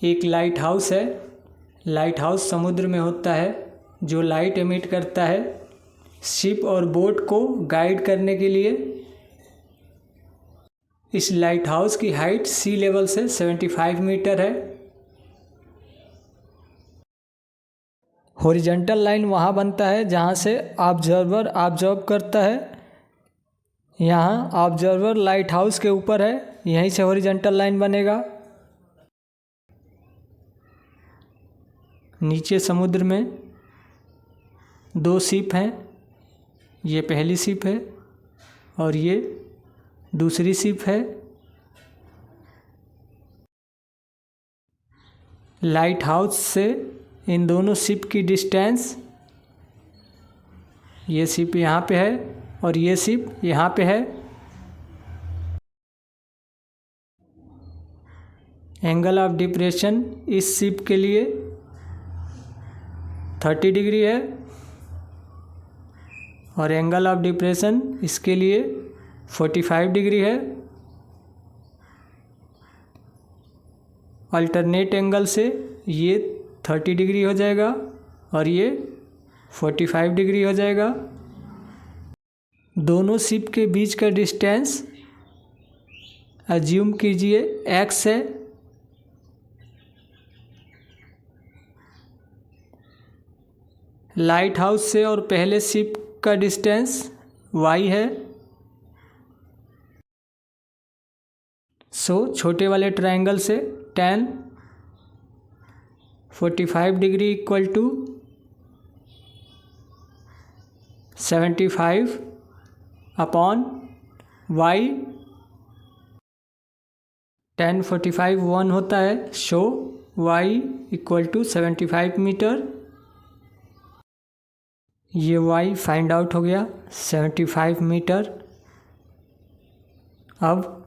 एक लाइट हाउस है। लाइट हाउस समुद्र में होता है जो लाइट एमिट करता है शिप और बोट को गाइड करने के लिए। इस लाइट हाउस की हाइट सी लेवल से 75 मीटर है। हॉरिजॉन्टल लाइन वहाँ बनता है जहाँ से ऑब्जर्वर ऑब्जर्व करता है। यहाँ ऑब्जर्वर लाइट हाउस के ऊपर है, यहीं से हॉरिजॉन्टल लाइन बनेगा। नीचे समुद्र में 2 शिप हैं, ये पहली शिप है और ये दूसरी शिप है। लाइट हाउस से इन दोनों शिप की डिस्टेंस, ये शिप यहाँ पे है और ये शिप यहाँ पे है। एंगल ऑफ डिप्रेशन इस शिप के लिए 30 डिग्री है और एंगल ऑफ डिप्रेशन इसके लिए 45 डिग्री है। अल्टरनेट एंगल से ये 30 डिग्री हो जाएगा और ये 45 डिग्री हो जाएगा। दोनों शिप के बीच का डिस्टेंस अज्यूम कीजिए x है। लाइट हाउस से और पहले शिप का डिस्टेंस y है। सो छोटे वाले ट्रायंगल से tan 45 डिग्री = 75/y। tan 45 1 होता है, सो y = 75 मीटर। ये y फाइंड आउट हो गया 75 मीटर। अब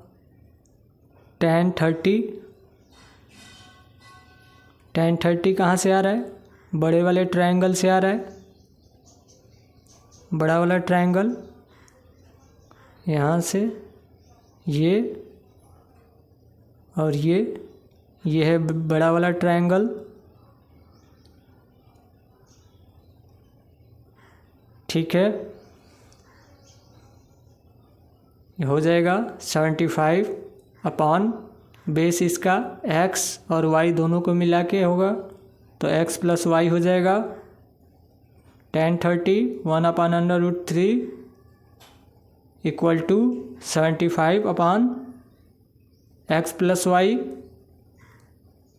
tan 30 कहाँ से आ रहा है? बड़े वाले ट्रायंगल से आ रहा है। बड़ा वाला ट्रायंगल यहाँ से ये और ये है बड़ा वाला ट्रायंगल, ठीक है। ये हो जाएगा 75 अपॉन बेस इसका x और y दोनों को मिला के होगा, तो x प्लस वाई हो जाएगा 1030 1/√3 equal to 75 upon x plus y,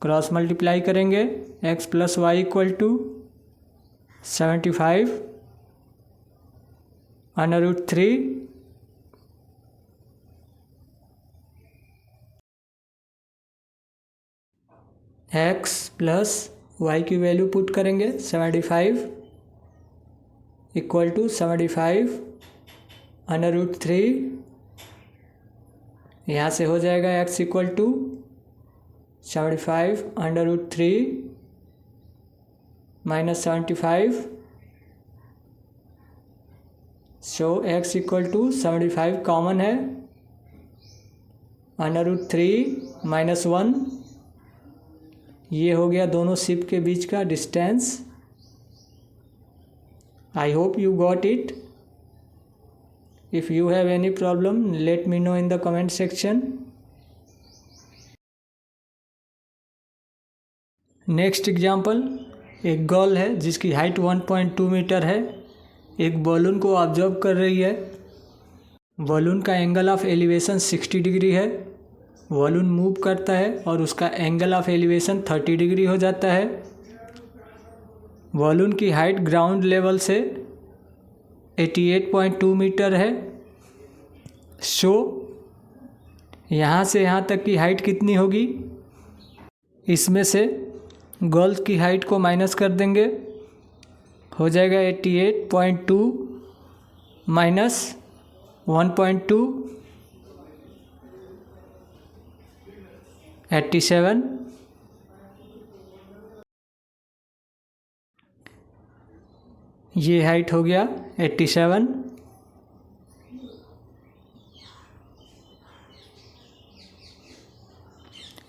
cross multiply करेंगे, x plus y equal to 75/√3 x plus y की वैल्यू पुट करेंगे 75 इक्वल टू 75/√3, यहाँ से हो जाएगा x equal to 75/√3 minus 75, so x equal to 75 common है, √3 माइनस 1, ये हो गया दोनों शिप के बीच का distance. I hope you got it. If you have any problem let me know in the comment section. Next example, एक girl है जिसकी हाइट 1.2 मीटर है, एक बॉलून को ऑब्जर्व कर रही है। बॉलून का एंगल ऑफ एलिवेशन 60 डिग्री है। बॉलून मूव करता है और उसका एंगल ऑफ एलिवेशन 30 डिग्री हो जाता है। बॉलून की हाइट ग्राउंड लेवल से 88.2 मीटर है। सो यहाँ से यहाँ तक की हाइट कितनी होगी, इसमें से गर्ल की हाइट को माइनस कर देंगे, हो जाएगा 88.2 माइनस 1.2 87, ये हाइट हो गया 87।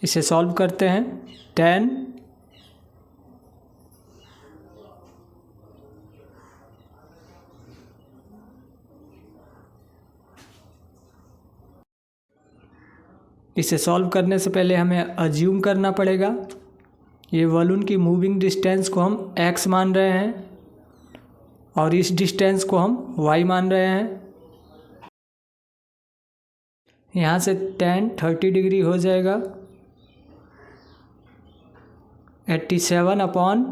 इसे सॉल्व करते हैं। 10 इसे सॉल्व करने से पहले हमें अज्यूम करना पड़ेगा, ये बलून की मूविंग डिस्टेंस को हम x मान रहे हैं और इस डिस्टेंस को हम y मान रहे हैं। यहाँ से 10 डिग्री हो जाएगा 87 अपॉन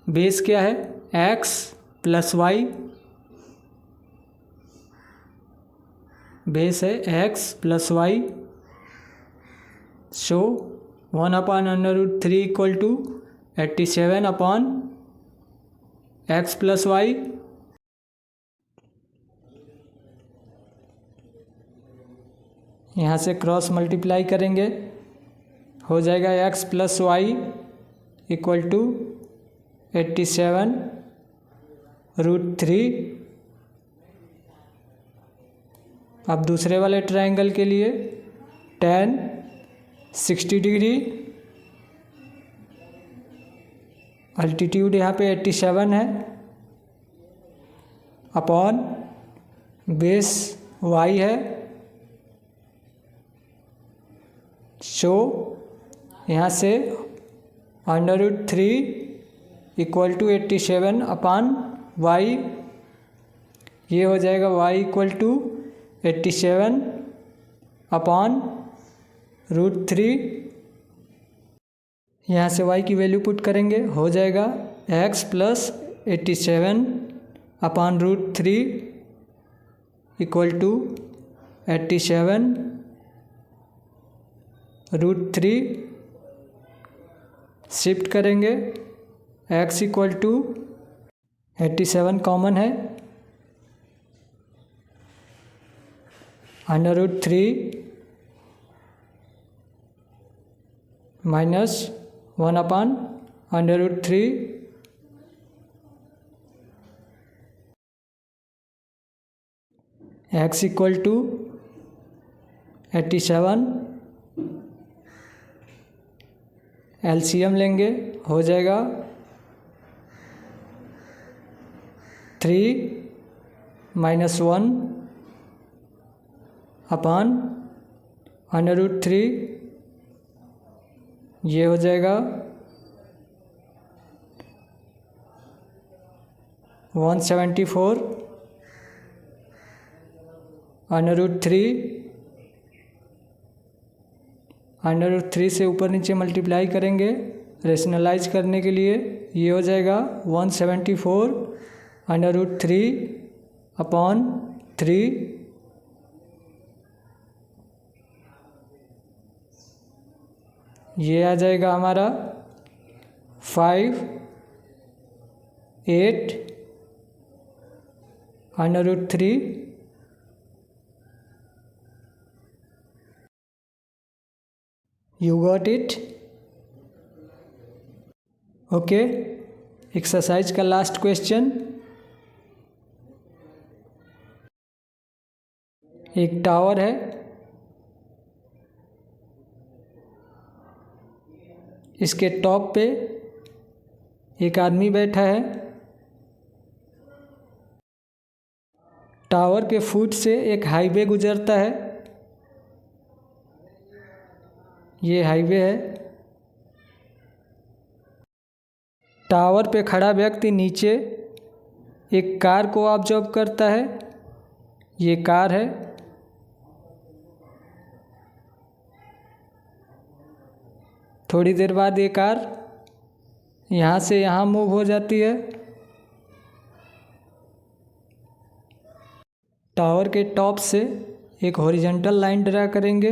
बेस क्या है x प्लस वाई, बेस है x plus y, so 1/√3 equal to 87 upon x plus y. यहाँ से क्रॉस मल्टीप्लाई करेंगे, हो जाएगा x plus y equal to 87√3। अब दूसरे वाले ट्रायंगल के लिए 60 डिग्री, अल्टीट्यूड यहाँ पे 87 है, अपॉन बेस y है, सो यहाँ से √3 इक्वल टू 87 अपॉन y, ये हो जाएगा y इक्वल टू 87 अपॉन √3। यहाँ से y की वैल्यू पुट करेंगे, हो जाएगा x plus 87 upon √3 equal to 87√3। Shift करेंगे, x इक्वल टू 87 कॉमन है, √3 minus 1/√3 x equal to 87, LCM लेंगे, हो जाएगा 3 - 1 अपान √3, ये हो जाएगा 174 √3 से ऊपर नीचे मल्टीप्लाई करेंगे रेशनलाइज करने के लिए, ये हो जाएगा 174 √3 अपॉन 3, ये आ जाएगा हमारा 5 8 √3, you got it. Okay, exercise का लास्ट क्वेश्चन। एक टावर है, इसके टॉप पे एक आदमी बैठा है, टावर के फुट से एक हाईवे गुजरता है, ये हाईवे है। टावर पे खड़ा व्यक्ति नीचे एक कार को ऑब्जर्व करता है, ये कार है। थोड़ी देर बाद ये कार यहाँ से यहाँ मूव हो जाती है। टावर के टॉप से एक हॉरिजॉन्टल लाइन ड्रा करेंगे।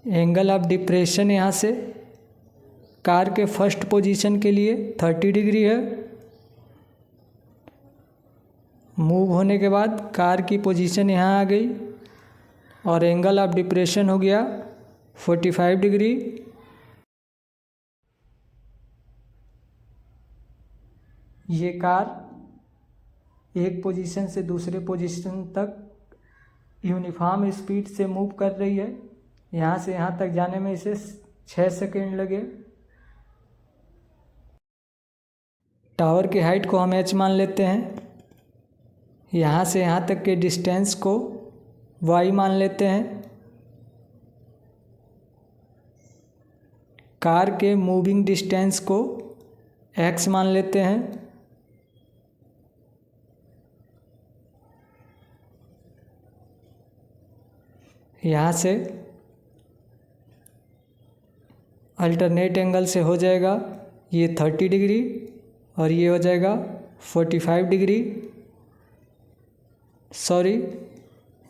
एंगल ऑफ डिप्रेशन यहाँ से कार के फर्स्ट पोजीशन के लिए 30 डिग्री है। मूव होने के बाद कार की पोजीशन यहाँ आ गई और एंगल ऑफ डिप्रेशन हो गया 45 डिग्री। ये कार एक पोजीशन से दूसरे पोजीशन तक यूनिफॉर्म स्पीड से मूव कर रही है। यहाँ से यहाँ तक जाने में इसे 6 सेकेंड लगे। टावर की हाइट को हम h मान लेते हैं। यहाँ से यहाँ तक के डिस्टेंस को y मान लेते हैं। कार के मूविंग डिस्टेंस को x मान लेते हैं। यहाँ से अल्टरनेट एंगल से हो जाएगा ये 30 डिग्री और ये हो जाएगा 45 डिग्री। सॉरी,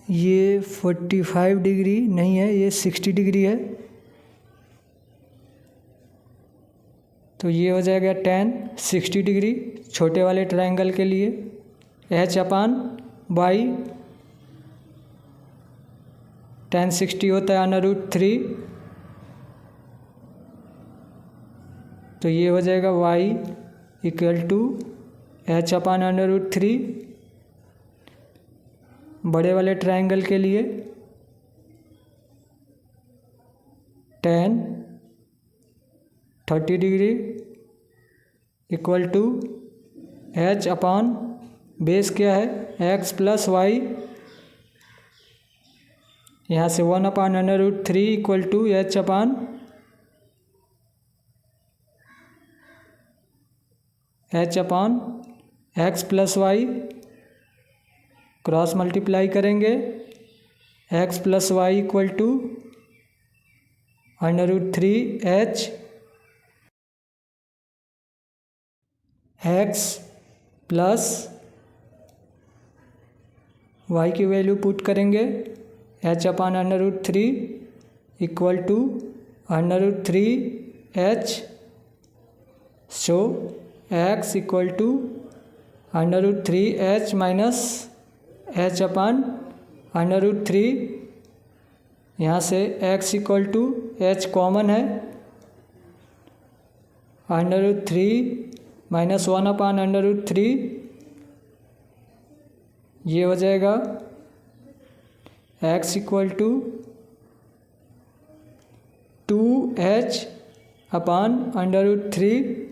ये 45 डिग्री नहीं है, ये 60 डिग्री है। तो ये हो जाएगा tan 60 डिग्री छोटे वाले ट्रायंगल के लिए। h/y tan 60 होता है √3, तो ये हो जाएगा y इक्वल टू h/√3 बड़े वाले ट्रायंगल के लिए tan 30 degree equal to h/ base क्या है x + y, यहाँ से 1/√3 equal to h/x + y cross multiply करेंगे। x + y equal to √3h x plus y की वैल्यू पुट करेंगे h/√3 equal to √3h। So x equal to √3h minus h/√3। यहाँ से x equal to h common है, √3 - 1/√3 ये हो जाएगा x equal to 2h/√3।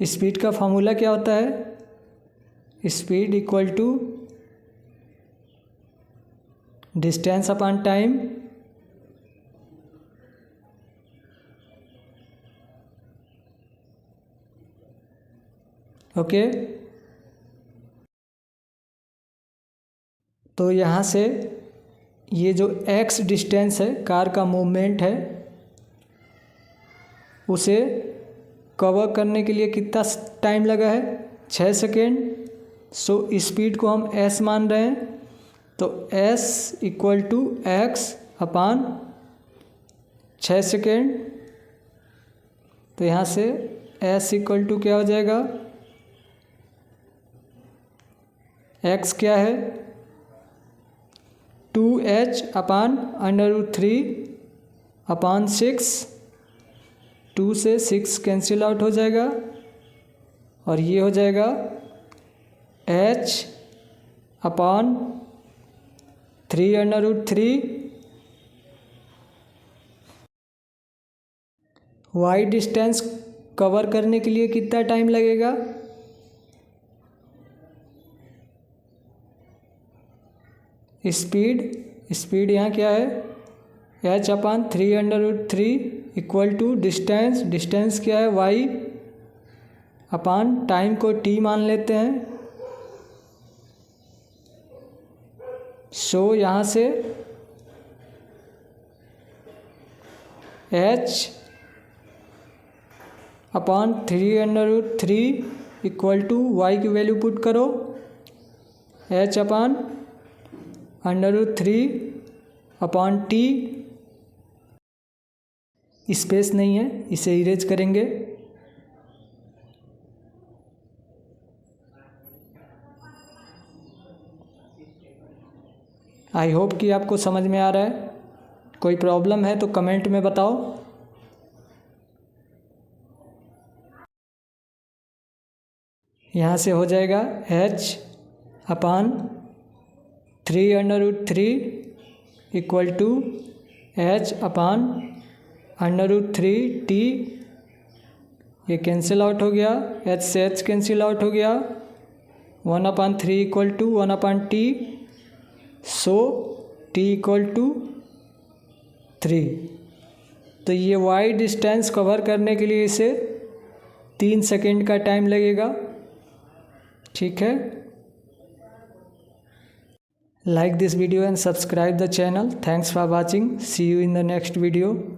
Speed का formula क्या होता है? Speed equal to distance upon time okay. तो यहाँ से ये जो x डिस्टेंस है, कार का मूवमेंट है, उसे कवर करने के लिए कितना टाइम लगा है? 6 सेकेंड। सो स्पीड को हम s मान रहे हैं, तो s equal to x upon 6 second. तो यहाँ से s इक्वल टू क्या हो जाएगा? x क्या है? 2h/√3/6। 2 से 6 कैंसिल आउट हो जाएगा और ये हो जाएगा h/3/√3। y डिस्टेंस कवर करने के लिए कितना टाइम लगेगा? स्पीड यहाँ क्या है? h/3/√3 इक्वल टू डिस्टेंस क्या है? y अपान टाइम को t मान लेते हैं। सो यहाँ से h/3/√3 इक्वल टू y की वैल्यू पुट करो, h/√3/t। स्पेस नहीं है, इसे इरेज करेंगे। आई होप कि आपको समझ में आ रहा है। कोई प्रॉब्लम है तो कमेंट में बताओ। यहाँ से हो जाएगा h/3/√3 इक्वल टू h/√3t। ये कैंसिल आउट हो गया, h से h कैंसिल आउट हो गया। 1/3 equal to 1/t। So t equal to 3। तो ये y डिस्टेंस कवर करने के लिए इसे 3 सेकेंड का टाइम लगेगा। ठीक है। Like this video and subscribe the channel. Thanks for watching. See you in the next video.